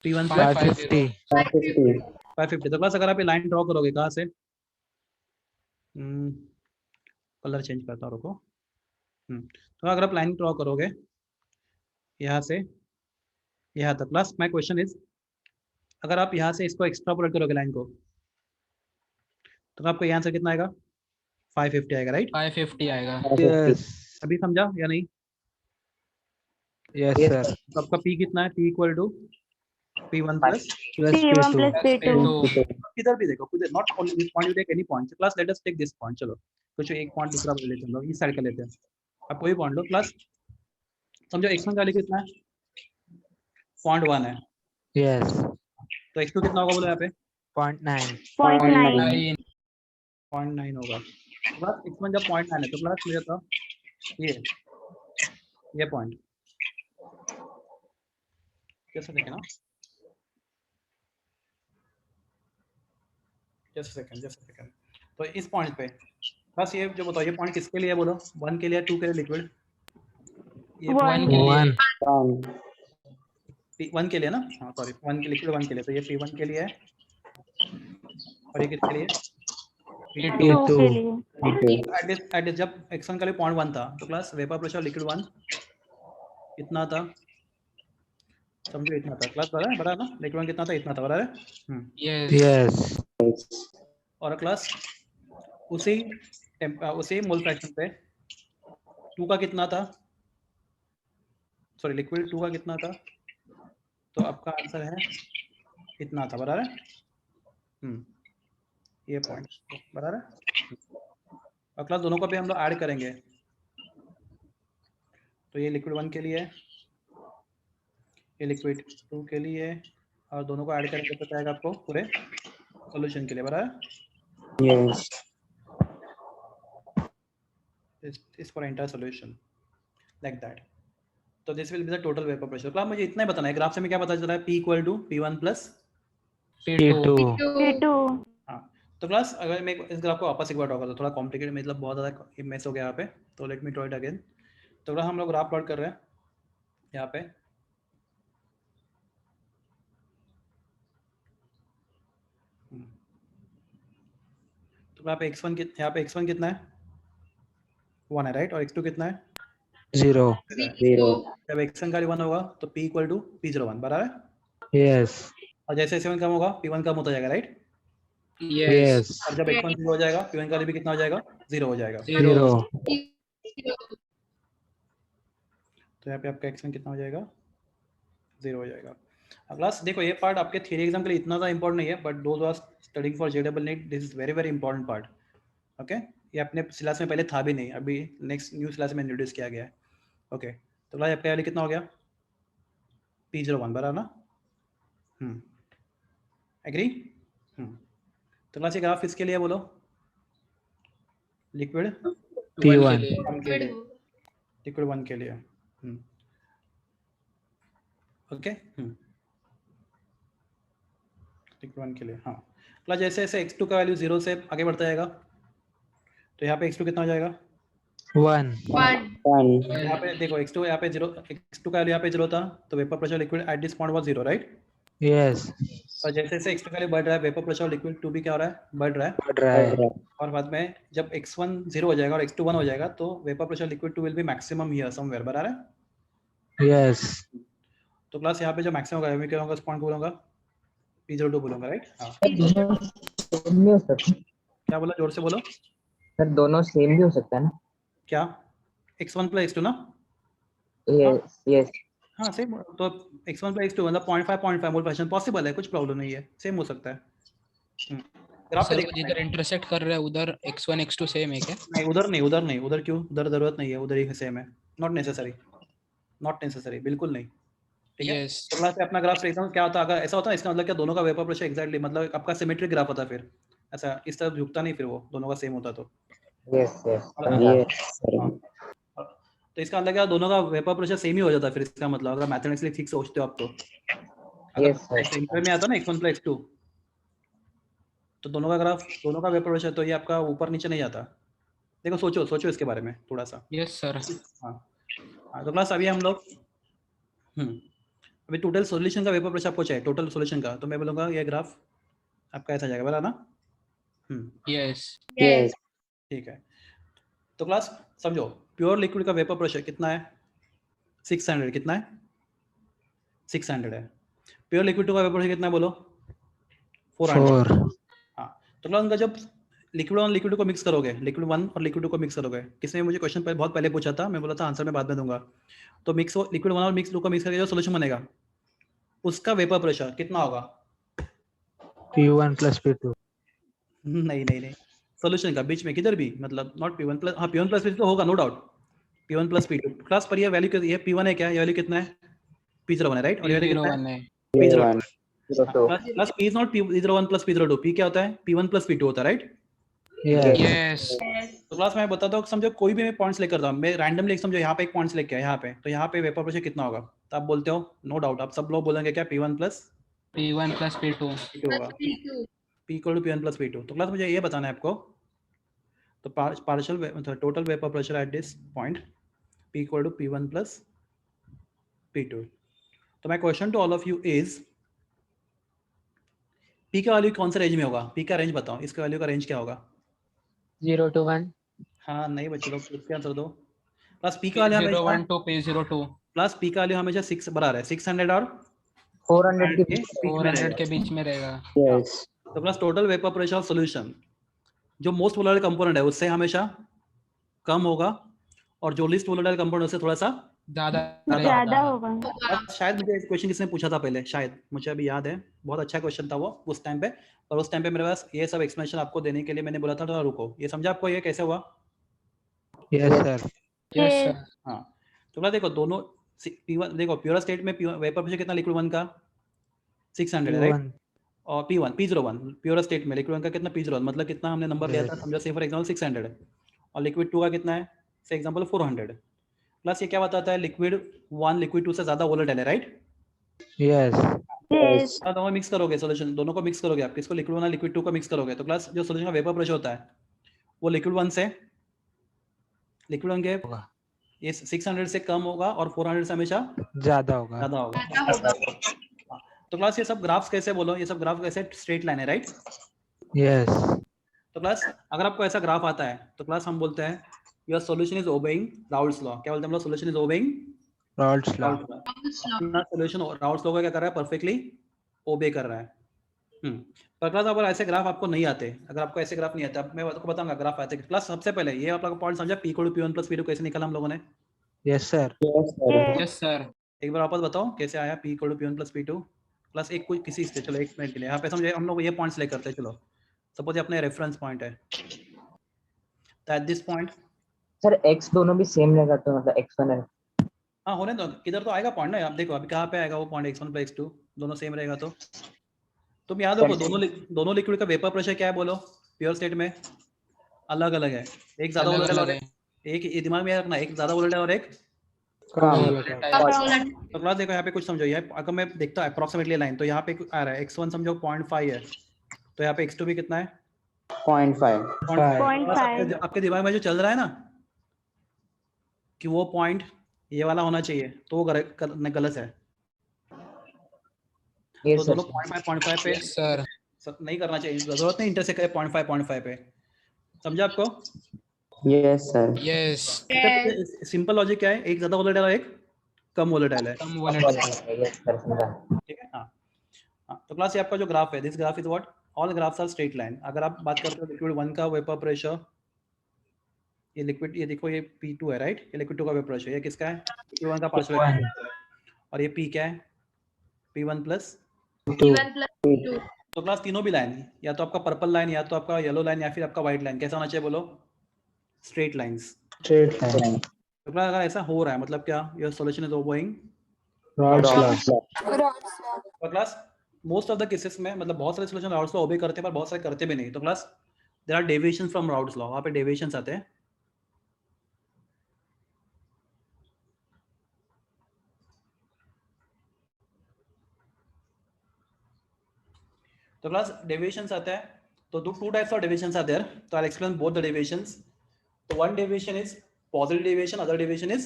P1 प्लस 550 550. 550। तो क्लास अगर आप ये लाइन ड्रॉ करोगे कहाँ से, कलर चेंज करता हूँ रुको। तो अगर आप लाइन ड्रॉ करोगे यहाँ से यहाँ तक, क्लास माय क्वेश्चन इज, अगर आप यहाँ से इसको एक्स्ट्रापोलेट करोगे लाइन को, तो आपको यहाँ आंसर कितना आएगा 550 आएगा, राइट। 550 आएगा। 550. यस अभी समझा या नहीं। Yes Yes. सर तो आपका P कितना है, P equal to P1 plus, plus P1 P2 plus P2. इधर भी देखो, खुद not only this point, you take any point, class let us take this point, चलो कुछ एक पॉइंट दूसरा ले लेते हैं हम लोग, इस साइड का लेते हैं, आप कोई पॉइंट लो, क्लास समझो x1 का वैल्यू कितना है 0.1 है, यस तो x2 कितना होगा बोलो यहाँ पे 0.9 0.9. 0.9 होगा। क्लास x1 जब 0.9 है तो क्लास मुझे था ये पॉइंट, कैसे देखें ना, जस्ट सेकंड। तो इस पॉइंट पे बस ये जो बताओ, ये पॉइंट किसके लिए है बोलो, 1 के लिए, 2 के लिए, लिक्विड ये 1 के लिए 1 1. P1 के लिए ना, हाँ सॉरी 1 के, लिक्विड 1 के लिए, तो ये P1 के लिए है और ये किसके लिए P2। 2 P2 के लिए. Okay. एट दिस जब x1 का लिए 0.1 था तो क्लास वेपर प्रेशर लिक्विड 1 इतना था, समझो इतना था, क्लास बड़ा ना, लिक्विड 1 कितना था, इतना था, बराबर है। Yes yes Yes. और क्लास उसी उसी मोल फ्रैक्शन पे 2 का कितना था, सॉरी लिक्विड 2 का कितना था, तो आपका आंसर है इतना था, बराबर है। ये पॉइंट बराबर है। और क्लास दोनों को भी हम लोग ऐड करेंगे, तो ये लिक्विड 1 के लिए है, ये लिक्विड 2 के लिए है, और दोनों को ऐड करेंगे तो क्या आएगा आपको पूरे सॉल्यूशन के लिए, बराबर। Yes. इस for entire solution like that. तो this will be the total vapour pressure. Class मुझे इतना ही बताना है, ग्राफ से मैं क्या पता चला है, P equal to P1 plus P2 P2. हाँ। तो क्लास अगर मैं इस ग्राफ को वापस एक बार ड्रॉ करता हूँ, थोड़ा कॉम्प्लिकेटेड, मतलब बहुत ज़्यादा मेस हो गया यहाँ पे, तो let me draw it again. तो क्लास हम लोग ग्राफ प्लॉट कर रहे हैं यहाँ पे, तो यहाँ पे x1 कितना है 1 है, राइट, और x2 कितना है 0 0. जब x1 का 1 होगा तो P इक्वल टू P01 बराबर है। यस और जैसे x1 कम होगा P1 कम होता जाएगा, राइट। यस यस और जब x1 0 हो जाएगा P1 का भी कितना हो जाएगा 0 हो जाएगा। 0 तो यहाँ पे आपका x1 कितना हो जाएगा 0 हो जाएगा। अब क्लास देखो ये पार्ट आपके थ्योरी एग्जाम के लिए इतना ज़्यादा इंपॉर्टेंट नहीं है, but those are studing for जेडबल NEET, this is very very important part. Okay, ये अपने सिलेबस में पहले था भी नहीं, अभी नेक्स्ट न्यू सिलेबस में इंट्रोड्यूस किया गया है। ओके, तो क्लास आपका कितना हो गया P01 बराबर ना। एग्री। तो क्लास ये ग्राफ किसके लिए बोलो? Liquid P1. वन के लिए, लिक्विड 1 के लिए। ओके, लिक्विड 1 के लिए। हाँ क्लास जैसे जैसे x2 का वैल्यू 0 से आगे बढ़ता जाएगा तो यहाँ पे x2 कितना हो जाएगा? 1. 1. यहाँ पे देखो x2 यहाँ पे 0, x2 का वैल्यू यहाँ पे 0 था तो vapour pressure liquid at this point was 0, right? Yes. और जैसे जैसे x2 का वैल्यू बढ़ रहा है वेपर प्रेशर लिक्विड 2 भी क्या हो रहा है? बढ़ रहा है। बढ़ रहा है. और बाद में जब x1 0 हो जाएगा और x2 1 हो जाएगा तो vapour pressure liquid 2 will B maximum here somewhere, बराबर है? Yes. तो क्लास यहाँ पे जो मैक्सिमम होगा मैं क्या होगा, इस पॉइंट को बोलूंगा P02 बोलूंगा, राइट? हाँ सेम भी हो सकता है क्या बोला, जोर से बोलो। सर, दोनों सेम भी हो सकता है ना? क्या x1 प्लस x2 ना? यस यस हाँ सेम, तो x1 प्लस x2 मतलब 0.5 मोल फ्रैक्शन पॉसिबल है, कुछ प्रॉब्लम नहीं है, सेम हो सकता है। ग्राफ पे सर वो देखना जिधर इंटरसेक्ट कर रहा है उधर x1 x2 सेम है क्या? नहीं, उधर नहीं, उधर क्यों? उधर जरूरत नहीं है, उधर ही सेम है। नॉट नेसेसरी, बिल्कुल नहीं, ठीक है? यस तो क्लास पे अपना ग्राफ एकदम क्या होता है, अगर ऐसा होता है इसका मतलब क्या दोनों का वेपर प्रेशर एग्जैक्टली मतलब आपका सिमेट्रिक ग्राफ होता है, फिर ऐसा इस तरफ झुकता नहीं, फिर वो दोनों का सेम होता तो यस यस Yes, sir. तो इसका मतलब क्या दोनों का वेपर प्रेशर सेम ही हो जाता है, फिर इसका मतलब अगर मैथमेटिक्सली ठीक सोचते हो आप तो Yes, sir. सिंपल में आता ना x1 प्लस x2 तो दोनों का ग्राफ, दोनों का वेपर प्रेशर तो ये आपका ऊपर नीचे नहीं जाता। देखो सोचो इसके बारे में थोड़ा सा। Yes sir. हाँ तो क्लास अभी हम लोग अभी टोटल सॉल्यूशन का वेपर प्रेशर आपको चाहिए, टोटल सॉल्यूशन का, तो मैं बोलूँगा ये ग्राफ आपका ऐसा जाएगा, बराबर ना? Yes Yes. ठीक है, तो क्लास समझो प्योर लिक्विड का वेपर प्रेशर कितना है? 600, कितना है? 600 है। प्योर लिक्विड का वेपर प्रेशर कितना है बोलो? 400। 4. हाँ तो क्लास उनका जब लिक्विड और लिक्विड को मिक्स करोगे, लिक्विड 1 और लिक्विड 2 को मिक्स करोगे, किसने मुझे क्वेश्चन बहुत पहले पूछा था, मैं बोला था आंसर मैं बाद में दूंगा, तो मिक्स लिक्विड 1 और मिक्स 2 को मिक्स करके जो सोल्यूशन बनेगा उसका वेपर प्रेशर कितना होगा? P1 plus P2. नहीं, सॉल्यूशन का बीच में किधर भी, मतलब नॉट P1 प्लस, हाँ P1 प्लस P2 तो होगा no doubt, P1 plus P2 class पर ये वैल्यू, ये P1 है क्या, ये वैल्यू कितना है? P01 है, राइट? और ये वैल्यू कितना है? P01 है। P02 plus P is not P01 plus P02, P क्या होता है? P1 प्लस P2 होता है, राइट? Yes. यस तो क्लास मैं बताता हूँ, समझो कोई भी मैं पॉइंट्स लेकर आता हूँ, मैं रैंडमली समझो यहाँ पे एक पॉइंट्स लेके आया यहाँ पे, तो यहाँ पे वेपर प्रेशर कितना होगा? तो आप बोलते हो नो डाउट, आप सब लोग बोलेंगे क्या P1 plus P1 plus P2 P2 होगा, P equal to P1 plus P2। तो क्लास मुझे ये बताना है आपको, तो पार्शियल मतलब total vapour pressure at this point P equal to P1 plus P2। तो my question to all of you is P का वैल्यू कौन से रेंज में होगा? P का रेंज बताओ, इसका वैल्यू का रेंज क्या होगा? 0 to 1. हाँ नहीं बच्चे लोग, इसके आंसर दो। प्लस P का वैल्यू हमेशा, P01 to P02 plus P का वैल्यू हमेशा 6 बराबर है 600 और 400 के बीच. 400 के बीच में रहेगा। Yes. तो plus total vapour pressure solution जो मोस्ट वोलेटाइल कंपोनेंट है उससे हमेशा कम होगा और जो लीस्ट वोलेटाइल कंपोनेंट उससे थोड़ा सा ज्यादा होगा। शायद मुझे क्वेश्चन किसने पूछा था पहले, शायद मुझे अभी याद है, बहुत अच्छा क्वेश्चन था वो उस टाइम पे, और उस टाइम पे मेरे पास ये सब एक्सप्लेनेशन आपको देने के लिए मैंने बोला था, थोड़ा रुको, ये समझा आपको ये कैसे हुआ? Yes, sir. Yes sir. हाँ तो क्या देखो दोनों P1 देखो प्योर स्टेट में वेपर प्रेशर कितना लिक्विड 1 का? 600 है, राइट? P1. और P01 प्योर स्टेट में लिक्विड 1 का कितना? P01 मतलब कितना हमने नंबर लिया था, Yes. समझो से फॉर एग्जांपल 600 है, और लिक्विड 2 का कितना है से एग्जांपल 400। प्लस ये क्या बताता है, लिक्विड 1 लिक्विड 2 से ज्यादा वोलेटाइल है, राइट? Yes. Yes. दोनों मिक्स करोगे सॉल्यूशन, दोनों को मिक्स करोगे आप, किसको? लिक्विड 1 और लिक्विड 2 को मिक्स करोगे, तो प्लस जो सॉल्यूशन का वेपर प्रेशर होता है वो लिक्विड 1 से लिक्विड 1 के होगा। ये 600 से कम होगा और 400 से हमेशा ज्यादा होगा। ज्यादा होगा। तो क्लास ये सब ग्राफ्स कैसे बोलो, ये सब ग्राफ कैसे स्ट्रेट लाइन है, राइट? Yes. तो क्लास अगर आपको ऐसा ग्राफ आता है तो क्लास हम बोलते हैं your solution is obeying Raoult's law. क्या बोलते हैं हम लोग? Solution is obeying Raoult's law. अपना सॉल्यूशन राउल्स लॉ को क्या कर रहा है? परफेक्टली ओबे कर रहा है। पर क्लास अगर ऐसे ग्राफ आपको नहीं आते, अगर आपको ऐसे ग्राफ नहीं आते, अब मैं आपको बताऊंगा ग्राफ आते क्लास। सबसे पहले ये आप लोग पॉइंट समझा, P equal to P1 plus P2 कैसे निकाला हम लोगों ने? Yes, sir. Yes, sir. Yes sir. एक बार वापस बताओ कैसे आया P equal to P1 plus P2 plus एक कोई किसी से, चलो एक मिनट के लिए यहाँ पे समझे हम लोग ये पॉइंट्स ले करते हैं। चलो सपोज अपने रेफरेंस पॉइंट है, तो eight this point sir x दोनों भी सेम रहेगा तो मतलब x1 है. हाँ होने दो, किधर तो आएगा पॉइंट ना, आप देखो अभी कहाँ पे आएगा वो पॉइंट x1 प्लस x2 दोनों सेम रहेगा तो तुम याद रखो दोनों लिक्विड का वेपर प्रेशर क्या है बोलो प्योर स्टेट में अलग अलग है एक ज्यादा अलग वोलेटाइल और अलग है। एक ये दिमाग में याद रखना एक ज्यादा वोलेटाइल और एक कम तो क्लास देखो यहाँ पे कुछ समझो यार अगर मैं देखता हूँ अप्रोक्सीमेटली लाइन तो यहाँ पे आ रहा है x1 समझो 0.5 है तो यहाँ पे x2 भी कितना है 0.5 0.5 आपके दिमाग में जो चल रहा है ना कि वो पॉइंट ये वाला होना चाहिए तो वो गलत है ये तो सर दोनों 0.5 पे यस सर नहीं करना चाहिए जरूरत नहीं इंटरसेक्ट करे 0.5 पे समझा आपको yes sir yes simple logic क्या है एक ज्यादा वोलेटाइल और एक कम वोलेटाइल है कम वोलेटाइल। यस सर समझा ठीक है हाँ तो क्लास ये आपका जो ग्राफ है this graph is what all graphs are straight line अगर आप बात करते हो लिक्विड 1 का वेपर प्रेशर ये लिक्विड ये देखो ये P2 है राइट ये लिक्विड 2 का वेपर प्रेशर ये किसका है लिक्विड 1 का पार्शियल वेपर प्रेशर और ये P क्या है P1 प्लस 2 तो क्लास तीनों भी लाइन या तो आपका पर्पल लाइन या तो आपका येलो लाइन या फिर आपका व्हाइट लाइन कैसा होना चाहिए बोलो स्ट्रेट लाइंस स्ट्रेट लाइन तो क्लास अगर ऐसा हो रहा है मतलब क्या your solution is obeying Raoult's law तो class most of the cases में मतलब बहुत सारे सॉल्यूशन राउल्स लॉ ओबे करते हैं पर बहुत सारे करते भी नहीं तो class there are deviations from Raoult's law वहां पे डेविएशंस आते हैं तो क्लास डेविएशंस आता है तो two types of deviations are there तो I explain both the deviations तो one deviation is positive deviation other deviation is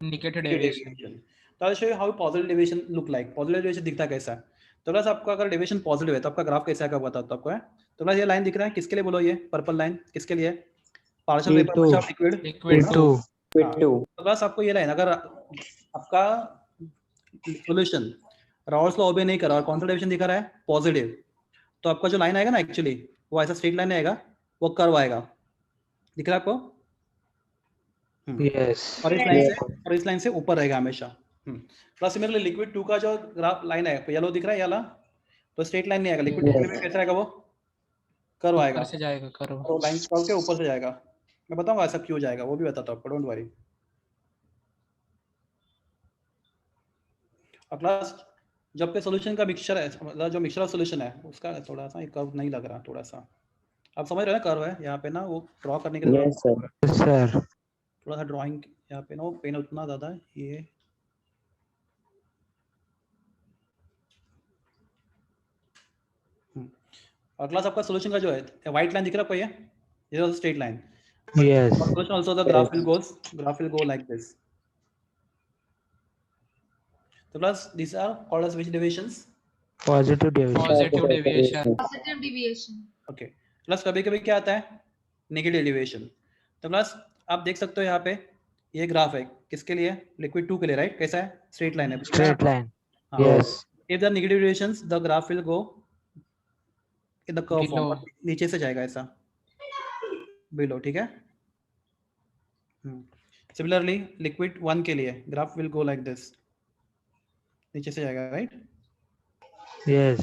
negative deviation deviation. तो I show you how positive deviation look like positive deviation दिखता कैसा है तो class आपका अगर deviation positive है तो आपका ग्राफ कैसा है बताता हूं आपको है तो क्लास ये लाइन दिख रहा है किसके लिए बोलो ये पर्पल लाइन किसके लिए partial vapour pressure of liquid liquid 2 P2 तो क्लास आपको ये लाइन अगर आपका सॉल्यूशन राउल्स लॉ ओबे नहीं कर रहा और कौन सा डेविएशन दिखा रहा है पॉजिटिव तो आपका जो लाइन आएगा ना एक्चुअली वो ऐसा स्ट्रेट लाइन आएगा वो कर्व आएगा दिख रहा है आपको यस और इस लाइन से ऊपर रहेगा हमेशा प्लस सिमिलरली लिक्विड 2 का जो ग्राफ लाइन है येलो दिख रहा है येलो तो स्ट्रेट लाइन नहीं आएगा लिक्विड 2 में कैसा आएगा वो कर्व आएगा ऊपर से जाएगा कर्व और लाइन कर्व के ऊपर से जाएगा मैं बताऊंगा ऐसा क्यों जाएगा वो भी बताता हूं आपको डोंट वरी और क्लास जब के सॉल्यूशन का मिक्सचर है मतलब जो मिक्सचर ऑफ सॉल्यूशन है उसका थोड़ा सा कर्व नहीं लग रहा थोड़ा सा आप समझ रहे हो ना कर्व है यहाँ पे ना वो ड्रॉ करने के लिए Yes, sir. सर थोड़ा सा ड्राइंग यहाँ पे ना वो पेन उतना ज्यादा है ये और क्लास आपका सॉल्यूशन का जो है व्हाइट लाइन दिख रहा है आपको ये straight line yes solution also the graph will go like this तो class these are called as which deviations positive deviation positive deviation. Okay plus कभी कभी क्या आता है नेगेटिव डेविएशन तो प्लस आप देख सकते हो यहाँ पे ये ग्राफ है किसके लिए लिक्विड 2 के लिए राइट कैसा है स्ट्रेट लाइन है स्ट्रेट लाइन हाँ। Yes if the negative deviations the graph will go in the curve Below. form नीचे से जाएगा ऐसा below ठीक है similarly liquid 1 के लिए graph will go like this नीचे से जाएगा राइट यस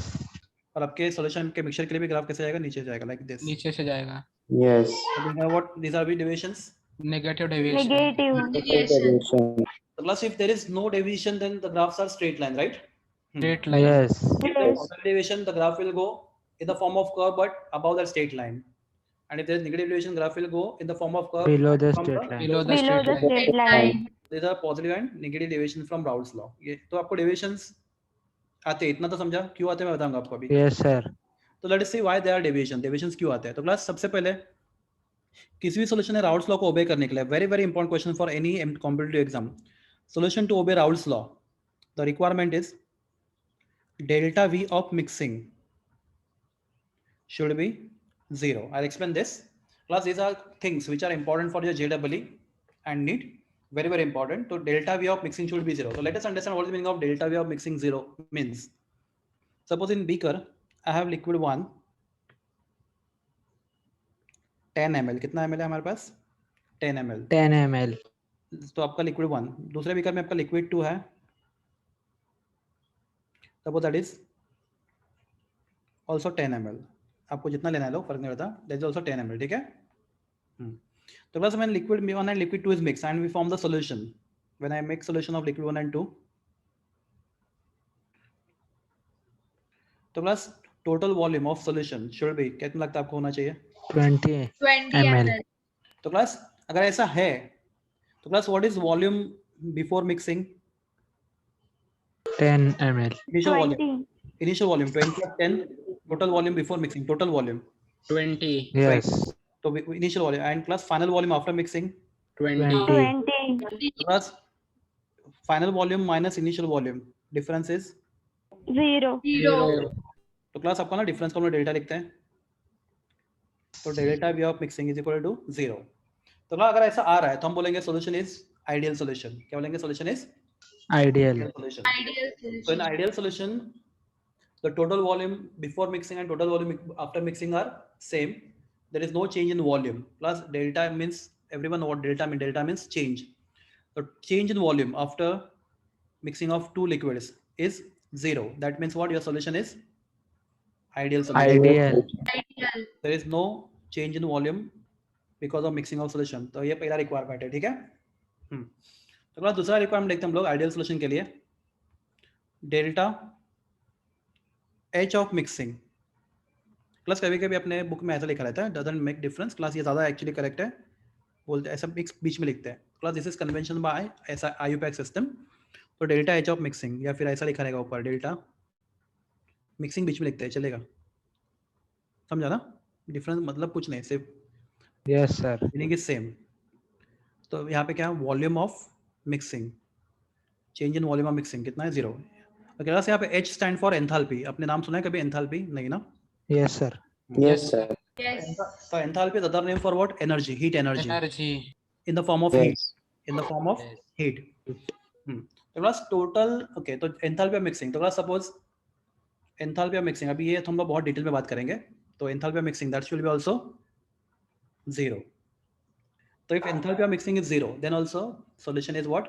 और आपके सॉल्यूशन के मिक्सचर के लिए भी ग्राफ कैसे जाएगा नीचे जाएगा लाइक दिस नीचे से जाएगा Yes. these are deviations negative deviation. negative so plus if there is no deviation then the graphs are straight line right straight line. Yes if there is positive deviation the graph will go in the form of curve but above that straight line and if there is negative deviation graph will go in the form of curve Below the from straight line. below the below the straight line। straight line these are positive and negative deviation from Raoult's law ये तो आपको deviations आते हैं इतना तो समझा क्यों आते हैं मैं बताऊंगा आपको अभी यस सर तो let's see why there are deviations क्यों आते हैं तो क्लास सबसे पहले किसी भी सॉल्यूशन है राउल्ट्स लॉ को ओबे करने के लिए very very important question for any competitive exam solution to obey Raoult's law the requirement is delta V of mixing should be 0. I'll explain this. Plus, these are things which are important for your JEE and NEET. Very, very important. So, delta V of mixing should be 0. So, let us understand what the meaning of delta V of mixing 0 means. Suppose in beaker, I have liquid 1, 10 ml. कितना ml है हमारे पास? 10 ml. 10 ml तो आपका liquid 1. दूसरे beaker में आपका liquid 2 है. Suppose that is also 10 ml. आपको जितना लेना है लो फर्क नहीं पड़ता. That is also 10 ml. ठीक है? तो plus when liquid 1 and liquid 2 is mixed and we form the solution. When I make solution of liquid 1 and 2, तो class total volume of solution should be, कितना लगता है आपको होना चाहिए? 20 20 ml. ml. तो क्लास अगर ऐसा है तो class what is volume before mixing? 10 ml. Initial volume 20. Initial volume 20 plus 10 total volume before mixing, total volume 20. Yes. तो initial volume and plus final volume after mixing 20. 20. Plus final volume minus initial volume, difference is 0. 0. तो class आपको ना difference को हम लोग delta लिखते हैं, तो delta V of mixing is equal to 0। तो क्लास अगर ऐसा आ रहा है तो हम बोलेंगे सॉल्यूशन इज आइडियल सॉल्यूशन। क्या बोलेंगे? Solution is Ideal. solution. Ideal So in solution. ideal solution, the total volume before mixing and total volume after mixing are same. There is no change in volume. Plus delta means, everyone know what delta means. Delta means change. The change in volume after mixing of two liquids is 0. That means what? Your solution is ideal solution. Ideal. Ideal. There is no change in volume because of mixing of solution. तो ये पहला requirement है, ठीक है? तो class दूसरा requirement देखते हैं हम लोग आइडियल सॉल्यूशन के लिए। Delta H of mixing. Class कभी कभी अपने बुक में ऐसा लिखा रहता है, डजंट मेक डिफरेंस। क्लास ये ज़्यादा एक्चुअली करेक्ट है, बोलते ऐसा मिक्स बीच में लिखते हैं। Class this is convention by ऐसा IUPAC सिस्टम। तो डेल्टा एच ऑफ मिक्सिंग या फिर ऐसा लिखा रहेगा ऊपर, डेल्टा मिक्सिंग बीच में लिखते हैं, चलेगा? समझा ना? डिफरेंस मतलब कुछ नहीं, सिर्फ Yes, sir. Meaning is same. तो यहाँ पे क्या है? Volume of mixing, change in volume of mixing कितना है? 0। तो क्लास यहाँ पे H स्टैंड फॉर एंथैल्पी। आपने नाम सुना है कभी एंथैल्पी? नहीं ना? Yes, sir. Yes, sir. Yes. So enthalpy is other name for what? Energy, heat energy. Energy. In the form of heat. Yes. In the form of Yes. heat. तो class total, okay, तो enthalpy of mixing. तो class suppose enthalpy of mixing, अभी ये तो हम लोग बहुत detail में बात करेंगे। तो enthalpy of mixing that should be also 0. तो if enthalpy of mixing is 0 then also solution is what?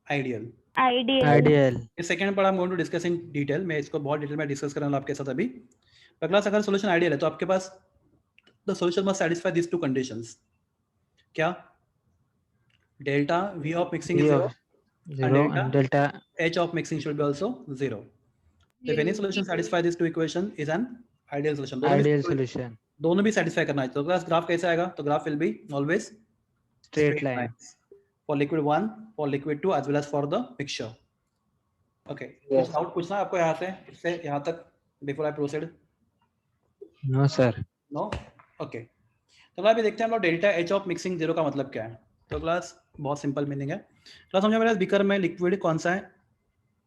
Ideal. Ideal. Ideal. ये second part I am going to discuss in detail. मैं इसको बहुत डिटेल में डिस्कस कर रहा हूं आपके साथ अभी। पर क्लास अगर सॉल्यूशन आइडियल है तो आपके पास the solution must satisfy this two conditions. क्या? Delta V of mixing is V 0 of 0 and delta H of mixing should be also 0. If any solution satisfy these two equation is an ideal solution. ideal solution. दोनों भी satisfy करना है। तो class graph कैसे आएगा? तो graph will be always Straight line. lines for liquid 1, for liquid 2 as well as for the mixture. Okay. Yes. कुछ doubt पूछना है आपको यहाँ से, इससे यहाँ तक before I proceed? No, sir. No? Okay. तो अभी देखते हैं हम लोग डेल्टा H ऑफ मिक्सिंग 0 का मतलब क्या है। तो क्लास बहुत सिंपल मीनिंग है। क्लास समझो मेरे बीकर में लिक्विड कौन सा है?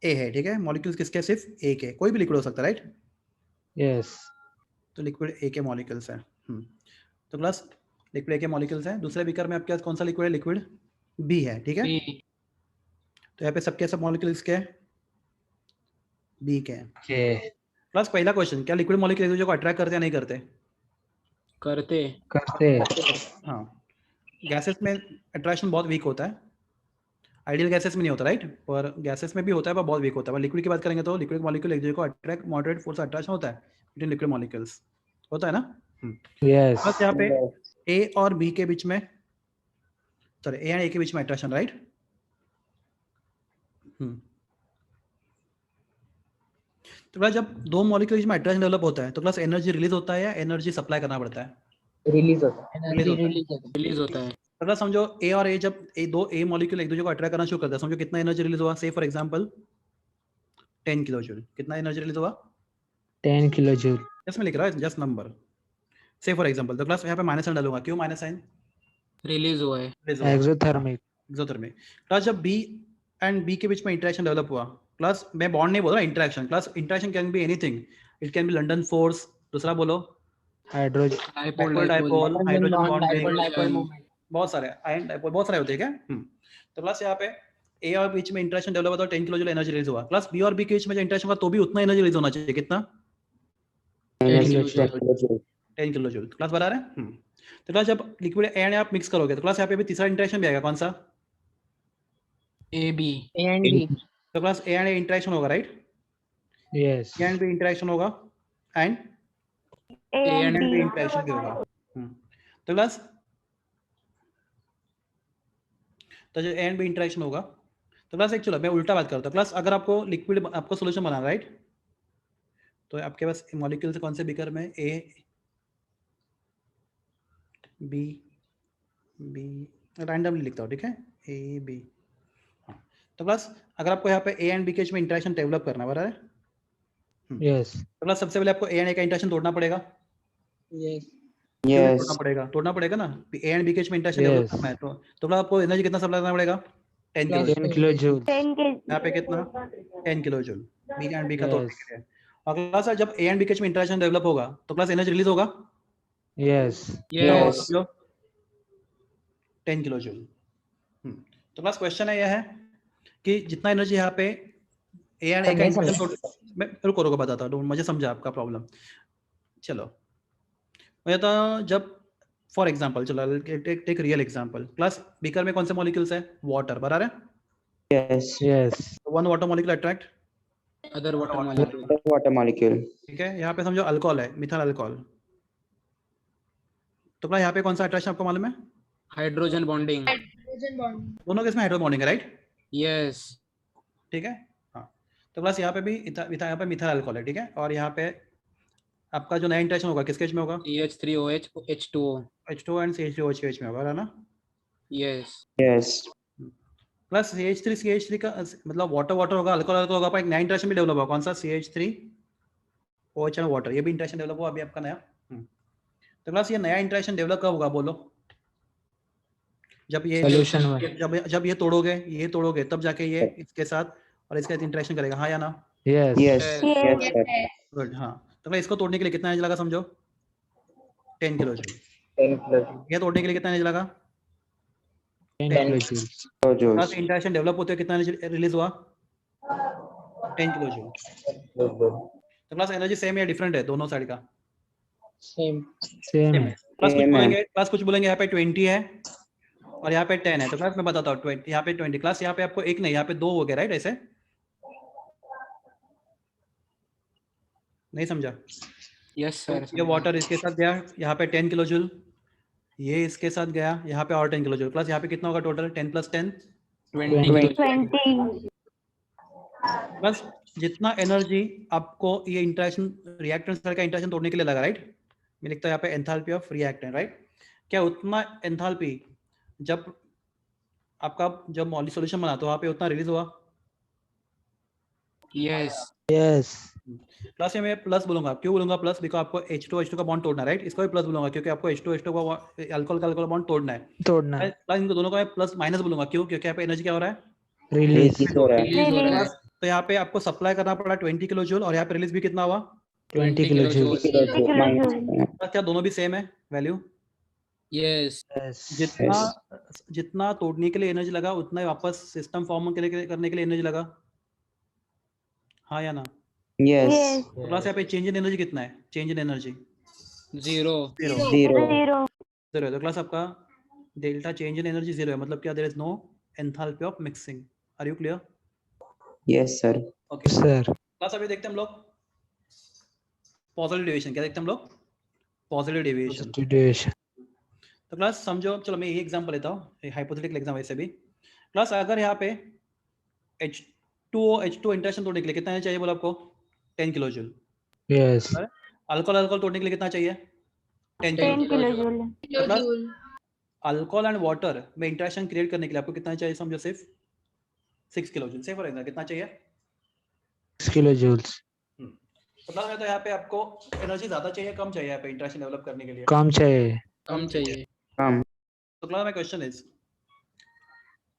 A है, ठीक है? मॉलिक्यूल्स किसके? सिर्फ A के, कोई भी लिक्विड हो सकता है, राइट? Yes. तो लिक्विड A के मॉलिक्यूल्स हैं। तो क्लास लिक्विड A के मॉलिक्यूल्स हैं। दूसरे बीकर में आपके पास कौन सा लिक्विड है? लिक्विड B है, ठीक है? B. तो यहाँ पे सबके सब मॉलिक्यूल्स के B के हैं। Okay. क्लास पहला क्वेश्चन, क्या लिक्विड मॉलिक्यूल एक दूसरे को अट्रैक्ट करते या नहीं करते? करते. करते. हाँ, गैसेस में अट्रैक्शन बहुत वीक होता है। आइडियल गैसेस में नहीं होता, राइट? पर गैसेस में भी होता है, पर बहुत वीक होता है। पर लिक्विड की बात करेंगे तो लिक्विड मॉलिक्यूल एक दूसरे को अट्रैक्ट, मॉडरेट फोर्स अट्रैक्शन होता है बिटवीन लिक्विड मॉलिक्यूल्स, होता है ना? Yes. बस यहाँ पे A और B के बीच में, सॉरी A एंड A के बीच में अट्रैक्शन, राइट? तो क्लास जब दो मॉलिक्यूल में अट्रैक्शन डेवलप होता है तो क्लास एनर्जी रिलीज होता है या एनर्जी सप्लाई करना पड़ता है? रिलीज होता है। रिलीज होता है. तो क्लास समझो A और A, जब दो A मॉलिक्यूल एक दूसरे को अट्रैक्ट करना शुरू करता है, समझो कितना एनर्जी रिलीज हुआ? से फॉर एग्जांपल 10 किलो जूल। कितना एनर्जी रिलीज हुआ? 10 kilojoule. इसमें लिख रहा है जस्ट नंबर, से फॉर एग्जांपल। तो क्लास यहाँ पे माइनस साइन डालूंगा। क्यों माइनस साइन? रिलीज हुआ है. Exothermic. एक्सोथर्मिक। क्लास जब B एंड B के बीच में इंटरेक्शन डेवलप हुआ, क्लास मैं बॉन्ड नहीं बोल रहा, interaction. Class interaction can be anything, it can be London force, दूसरा बोलो Hydrogen. डाइपोल, हाइड्रोजन बॉन्ड, बहुत सारे आयन डाइपोल, बहुत सारे होते हैं क्या? तो क्लास यहाँ पे A और बीच में इंटरेक्शन डेवलप हुआ तो 10 किलो जूल एनर्जी रिलीज हुआ। क्लास B और B के बीच में जो इंटरेक्शन हुआ तो भी उतना एनर्जी रिलीज होना चाहिए। कितना? 10 kilojoule. kilojoule. 10 kilo joule. Class बता रहे हैं? तो क्लास जब लिक्विड A एंड आप मिक्स करोगे तो क्लास यहाँ पे भी तीसरा इंटरेक्शन भी आएगा, कौन सा? AB. तो class A and A interaction होगा, right? Yes. A and B interaction होगा and A A and and B B. Interaction भी होगा। तो क्लास तो जो A एंड B इंटरेक्शन होगा तो क्लास एक, चलो मैं उल्टा बात करता हूँ। क्लास अगर आपको लिक्विड, आपको सॉल्यूशन बनाना, राइट? तो आपके पास मॉलिक्यूल्स कौन से बीकर में, ए बी बी, रैंडमली लिखता हूँ, ठीक है, ए बी। हाँ, तो प्लस अगर आपको यहाँ पे ए एंड बी के बीच में इंटरेक्शन डेवलप करना है, बराबर है, Yes. तो प्लस सबसे पहले आपको ए एंड ए का इंटरेक्शन तोड़ना पड़ेगा, Yes. क्यों नहीं Yes. तोड़ना पड़ेगा ना, ए एंड बी के बीच में इंटरेक्शन डेवलप Yes. करना है, तो प्लस आपको एनर्जी कितना सप्लाई करना पड़ेगा, 10 किलो, 10 kilojoules. 10 के यहाँ पे कितना, 10 kilo joule B and B का तोड़ने Yes. के लिए। और प्लस जब ए एंड बी के बीच में इंटरेक्शन डेवलप होगा तो प्लस एनर्जी रिलीज होगा, Yes. Yes. समझो, 10 किलो जूल। तो प्लस क्वेश्चन है यह है कि जितना एनर्जी यहाँ पे ए एंड ए का नहीं इंटरेक्शन समझा। मैं रुको बताता हूँ, मुझे समझा आपका प्रॉब्लम। चलो मैं तो जब फॉर एग्जांपल, चलो take real example, plus beaker में कौन से मॉलिक्यूल्स है, वाटर, बराबर है, Yes. Yes. One water molecule attract, Other water molecule. The water molecule. ठीक है, यहाँ पे समझो अल्कोहल है, मिथाइल अल्कोहल, तो प्लस यहाँ पे कौन सा अट्रैक्शन आपको मालूम है, Hydrogen bonding. दोनों केस में हाइड्रोजन बॉन्डिंग है, राइट, Yes. ठीक है, हाँ, तो प्लस यहाँ पे भी यहाँ पे मिथाइल अल्कोहल है, ठीक है, और यहाँ पे आपका जो नया इंटरेक्शन होगा किसके बीच में होगा, CH3OH H2O. H2 and CH3OH के बीच में होगा, है ना, Yes. Yes. प्लस CH3 का मतलब वाटर होगा, अल्कोहल होगा, पर एक नया इंटरेक्शन भी डेवलप होगा, कौन सा, CH3OH एंड वाटर, ये भी इंटरेक्शन डेवलप हुआ अभी आपका नया। तो प्लस ये नया इंटरेक्शन डेवलप कब होगा बोलो, जब ये Solution में. जब ये तोड़ोगे तब जाके ये इसके साथ और इसके साथ इंटरेक्शन करेगा, हाँ या ना, Yes. Yes. Yes. Yes, sir. Good, हाँ, तो प्लस इसको तोड़ने के लिए कितना एनर्जी लगा समझो, 10 किलो जूल, 10 kilojoules. ये तोड़ने के लिए कितना एनर्जी लगा, 10 10 kilojoules. Kilojoules. Plus interaction develop होते हुए कितना एनर्जी रिलीज हुआ, 10 किलो जूल। तो प्लस एनर्जी सेम या डिफरेंट है दोनों साइड का, Same. प्लस कुछ Same है। बोलेंगे, यहाँ पे 20 है और यहाँ पे 10 है, तो क्लास मैं बताता हूँ, 20 यहाँ पे 20, क्लास यहाँ पे आपको एक नहीं, यहाँ पे 2 हो गया, राइट, ऐसे नहीं समझा, Yes, sir. ये वाटर इसके साथ गया, यहाँ पे 10 किलो जूल, ये इसके साथ गया, यहाँ पे और 10 किलो जूल, प्लस यहाँ पे कितना होगा टोटल, 10 + 10 20. 20 प्लस जितना एनर्जी आपको ये इंटरेक्शन रिएक्टेंट का इंटरेक्शन तोड़ने के लिए लगा, राइट, मैं लिखता हूँ यहाँ पे एंथैल्पी ऑफ रिएक्टेंट, राइट, क्या उतना एंथैल्पी जब आपका जब मॉलिक्यूल सॉल्यूशन बना तो वहाँ पे उतना रिलीज हुआ, Yes. Yes. प्लस मैं प्लस बोलूंगा, क्यों बोलूंगा प्लस, बिकॉज आपको H2 का बॉन्ड तोड़ना है, राइट, इसको भी प्लस बोलूंगा क्योंकि आपको H2 का अल्कोहल बॉन्ड तोड़ना है, तोड़ना. प्लस इनको दोनों का मैं प्लस माइनस बोलूंगा, क्यों, क्योंकि यहाँ पे एनर्जी क्या हो रहा है, Release. Release हो रहा है। Release हो रहा है. तो यहाँ पे आपको सप्लाई करना पड़ा 20 किलो जूल और यहाँ पे रिलीज भी कितना हुआ, 20 kilojoules. Kilojoule minus करना। प्लस क्या दोनों भी सेम है वैल्यू, Yes. Yes. जितना तोड़ने के लिए एनर्जी लगा उतना ही वापस सिस्टम फॉर्म करने के लिए एनर्जी लगा, हाँ या ना, Yes. Yes. तो प्लस यहाँ पे चेंज इन एनर्जी कितना है, चेंज इन एनर्जी 0. 0 Zero. 0 है, तो क्लास आपका डेल्टा चेंज इन एनर्जी 0 है, मतलब क्या, there is no enthalpy of mixing, are you clear, Yes, sir. Okay Sir. Class अभी देखते हैं हम लोग पॉजिटिव डेविएशन, क्या देखते हैं हम लोग, पॉजिटिव डेविएशन। Situation. तो क्लास समझो, चलो मैं ये एग्जांपल लेता हूँ, हाइपोथेटिकल एग्जाम वैसे भी, क्लास अगर यहाँ पे H2 इंटरेक्शन तोड़ने के लिए कितना एनर्जी चाहिए बोला आपको, 10 किलो जूल, Yes. अल्कोहल तोड़ने के लिए कितना चाहिए, 10 kilo 10 kilojoules. Alcohol and water में इंटरेक्शन क्रिएट करने के लिए आपको कितना चाहिए समझो, सिर्फ 6 किलो जूल, से फॉर एग्जांपल कितना चाहिए, 6 kilojoules. तो प्लस है तो यहाँ पे आपको एनर्जी ज्यादा चाहिए कम चाहिए यहाँ पे इंटरेक्शन डेवलप करने के लिए, कम चाहिए. कम चाहिए. Come. तो क्लास माय क्वेश्चन इज,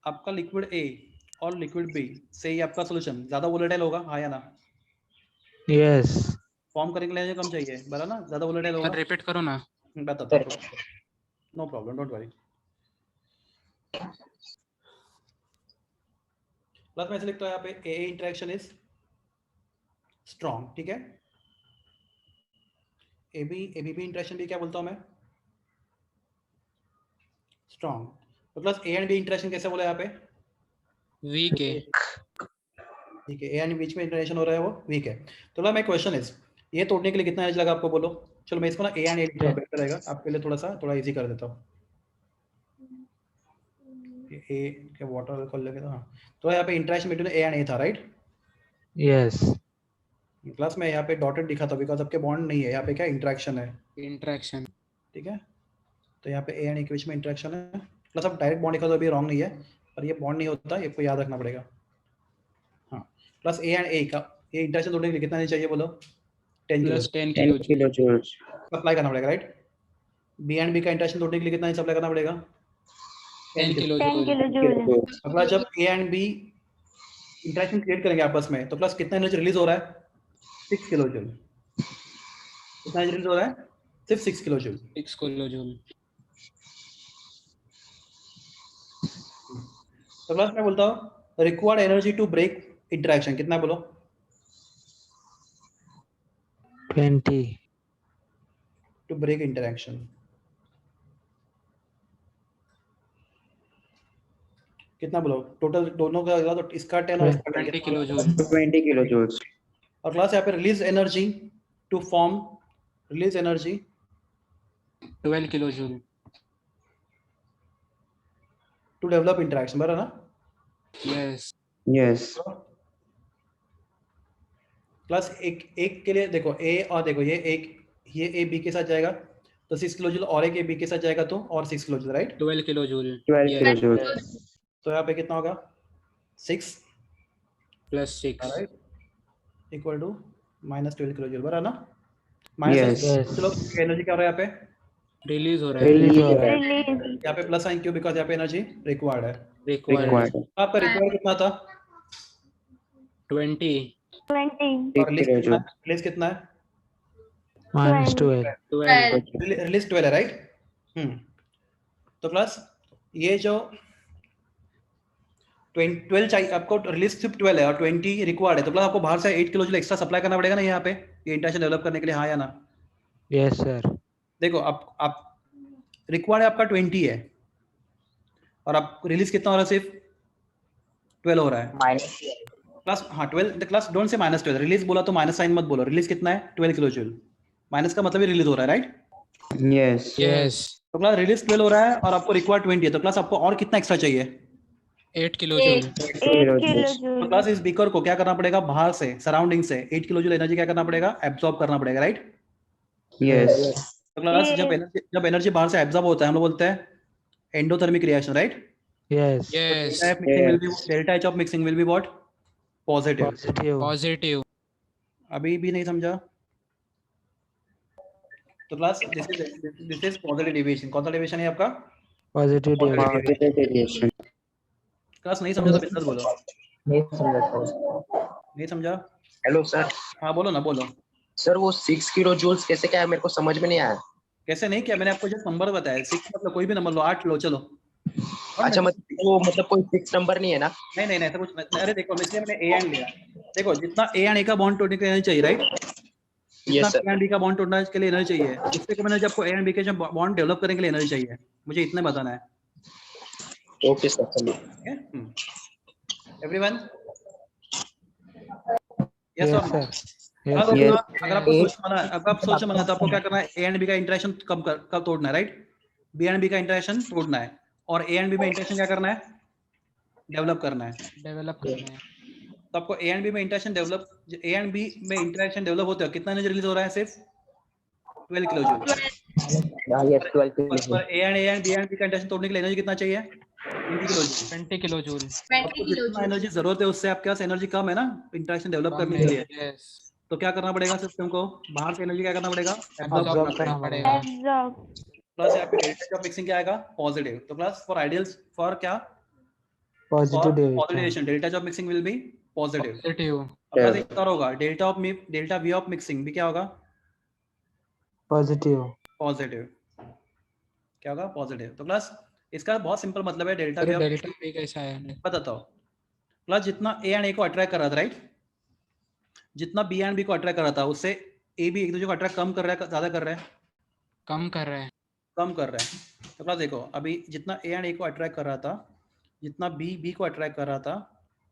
आपका लिक्विड ए और लिक्विड बी से ही आपका सॉल्यूशन ज्यादा वोलेटाइल होगा, हाँ या ना, Yes. फॉर्म करने के लिए कम चाहिए, बराबर ना, ज्यादा वोलेटाइल होगा, Sir, repeat करो ना. बताता हूँ, no problem, don't worry. Plus मैं ऐसे लिखता हूँ यहाँ पे ए इंटरेक्शन इज स्ट्रॉन्ग, ठीक है, एबी इंटरेक्शन भी क्या बोलता हूँ मैं, स्ट्रॉन्ग, तो plus A and B interaction कैसे बोला यहाँ पे, Weak है. ठीक है, ए एंड बीच में इंटरेक्शन हो रहा है वो वीक है, तो ना माय क्वेश्चन इज, ये तोड़ने के लिए कितना एनर्जी लगा आपको बोलो, चलो मैं इसको ना ए एंड ए बेटर रहेगा आपके लिए, थोड़ा इजी कर देता हूँ, ए क्या वाटर खोल लेके, हाँ, तो यहाँ पे इंटरेक्शन बिटवीन ए एंड ए था, राइट, Yes. क्लास में यहाँ पे डॉटेड दिखा था बिकॉज आपके बॉन्ड नहीं है, यहाँ पे क्या इंटरेक्शन है, Interaction. ठीक है। तो यहाँ पे ए एंड ए के बीच में इंटरेक्शन है, प्लस आप डायरेक्ट बॉन्ड लिखा तो अभी रॉन्ग नहीं है, पर ये बॉन्ड नहीं होता, ये आपको याद रखना पड़ेगा। हाँ, प्लस ए एंड ए का ये इंटरेक्शन तोड़ने के लिए कितना नहीं चाहिए बोलो? 10 kilo Plus 10 10 kilojoules. kilojoules. Apply करना पड़ेगा, राइट। बी एंड बी का इंटरेक्शन तोड़ने के लिए कितना अप्लाई करना पड़ेगा? 10 10 kilojoules. kilojoule. Kilojoules. अगला जब ए एंड बी इंटरेक्शन क्रिएट करेंगे आपस में, तो प्लस कितना एनर्जी रिलीज हो रहा है? 6 किलो जूल। कितना एनर्जी रिलीज हो रहा है? सिर्फ 6 किलो जूल। 6 kilojoule. तो प्लस मैं बोलता हूँ required energy to break interaction कितना है बोलो? 20. टू ब्रेक इंटरेक्शन कितना बोलो? टोटल दोनों का लगा तो इसका 10 और इसका 20 10 kilojoule. 20 kilojoules. और क्लास यहाँ पे release energy to form, release energy 12 kilojoule. To develop interaction, बराबर ना? Yes. Yes. प्लस एक के लिए देखो ए और देखो ये ए बी के साथ जाएगा तो 6 किलो जूल, और एक ए बी के साथ जाएगा तो और 6 kilo joule, right. 12 kilojoule. 12 Yes. kilojoules. तो यहाँ पे कितना होगा? 6 Plus 6. Right equal to -12 kilo joule, बराबर ना? Yes. Yes. चलो एनर्जी क्या हो रहा है यहाँ पे? Release हो रहा है. Release हो रहा है. Release. यहाँ पे प्लस साइन क्यों? बिकॉज यहाँ पे एनर्जी रिक्वायर्ड है। Required. Required. आपका रिक्वायर्ड कितना था? 20. 20. और रिलीज कितना है? रिलीज कितना है? -12. 12. रिलीज 12 है, राइट। तो प्लस ये जो 12 चाहिए आपको, रिलीज सिर्फ 12 है और 20 रिक्वायर्ड है, तो प्लस आपको बाहर से 8 किलो जूल एक्स्ट्रा सप्लाई करना पड़ेगा ना यहाँ पे ये इंटरेक्शन डेवलप करने के लिए, हाँ या ना? Yes, sir. देखो आप रिक्वायर्ड है आपका 20 है और आप रिलीज कितना हो रहा है? सिर्फ 12 हो रहा है। माइनस प्लस हाँ 12 the class don't say -12, release बोला तो माइनस साइन मत बोलो। रिलीज कितना है? 12 किलो जूल। माइनस का मतलब ही रिलीज हो रहा है, राइट। Yes. Yes. तो क्लास रिलीज 12 हो रहा है और आपको रिक्वायर्ड 20 है, तो क्लास आपको और कितना एक्स्ट्रा चाहिए? 8 kilojoule. 8 तो kilojoule. क्लास इस बीकर को क्या करना पड़ेगा? बाहर से सराउंडिंग से 8 किलो जूल एनर्जी क्या करना पड़ेगा? एब्जॉर्ब करना पड़ेगा, राइट। Yes. तो क्लास Yes. जब एनर्जी बाहर से एब्जॉर्ब होता है हम लोग बोलते हैं endothermic reaction, right. Yes. Yes. Delta H of mixing will be what? Positive. Positive. Positive. अभी भी नहीं समझा? तो class this is positive deviation. कौन सा डेविएशन है आपका? Positive deviation. Positive deviation. Class नहीं समझा तो बिल्कुल बोलो। नहीं समझा सर. नहीं समझा? Hello sir. हाँ बोलो ना, बोलो। सर वो 6 किलो जूल्स कैसे क्या है मेरे को समझ में नहीं आया. कैसे नहीं किया? मैंने आपको जस्ट नंबर बताया। 6 मतलब कोई भी नंबर लो, 8 लो, चलो। अच्छा मतलब कोई फिक्स नंबर नहीं है ना. नहीं ऐसा कुछ नहीं। अरे देखो इसलिए मैंने ए एंड लिया। देखो जितना ए एंड ए का बॉन्ड तोड़ने के लिए एनर्जी चाहिए, right. Yes, sir. A and B का बॉन्ड तोड़ने के लिए एनर्जी चाहिए। इससे मैंने जब आपको ए एंड बी के जब बॉन्ड डेवलप करने के लिए एनर्जी चाहिए, मुझे इतने बताना है। ओके सर चलिए. एवरीवन Yes, यस और sir. नो? Yes. Yes. अगर आपको सोच माना है, अगर आप सोच माना है, तो आपको क्या करना है? ए एंड बी का इंटरेक्शन कब तोड़ना है, राइट। बी एंड बी का इंटरेक्शन तोड़ना है और ए एंड बी में इंटरेक्शन क्या करना है? डेवलप करना है। Develop करना है. तो आपको ए एंड बी में interaction develop, A and B में इंटरेक्शन डेवलप होते हो कितना एनर्जी रिलीज हो रहा है? सिर्फ 12 किलो जूल। हाँ ये 12 किलो. पर ए एंड बी का इंटरेक्शन तोड़ने के लिए एनर्जी कितना चाहिए? 20 किलो जूल। 20 kilojoule. आपको जितना एनर्जी जरूरत है उससे आपके पास एनर्जी कम है ना इंटरेक्शन डेवलप करने के लिए। Yes. तो क्या करना पड़ेगा सिस्टम को? बाहर से एनर्जी क्या करना पड़ेगा? Absorb एब्जॉर्ब करना करना पड़ेगा. Absorb. प्लस यहाँ पे डेल्टा ऑफ मिक्सिंग क्या आएगा? पॉजिटिव। तो प्लस फॉर आइडियल्स फॉर क्या? Positive deviation. Positive. Delta of mixing will B positive. Positive. Plus एक और होगा डेल्टा वी ऑफ मिक्सिंग भी क्या होगा? Positive. पॉजिटिव। क्या होगा? पॉजिटिव। तो प्लस इसका बहुत सिंपल मतलब है डेल्टा वी फिर ऑफ, डेल्टा भी कैसा है? बताता हूँ। प्लस जितना ए एंड ए को अट्रैक्ट कर रहा था, राइट, जितना बी एंड बी को अट्रैक्ट कर रहा था उससे ए बी एक दूसरे को अट्रैक्ट कम कर रहा है, ज्यादा कर रहा है? कम कर रहा है. कम कर रहा है। तो प्लस देखो अभी जितना ए एंड ए को अट्रैक्ट कर रहा था, जितना बी को अट्रैक्ट कर रहा था,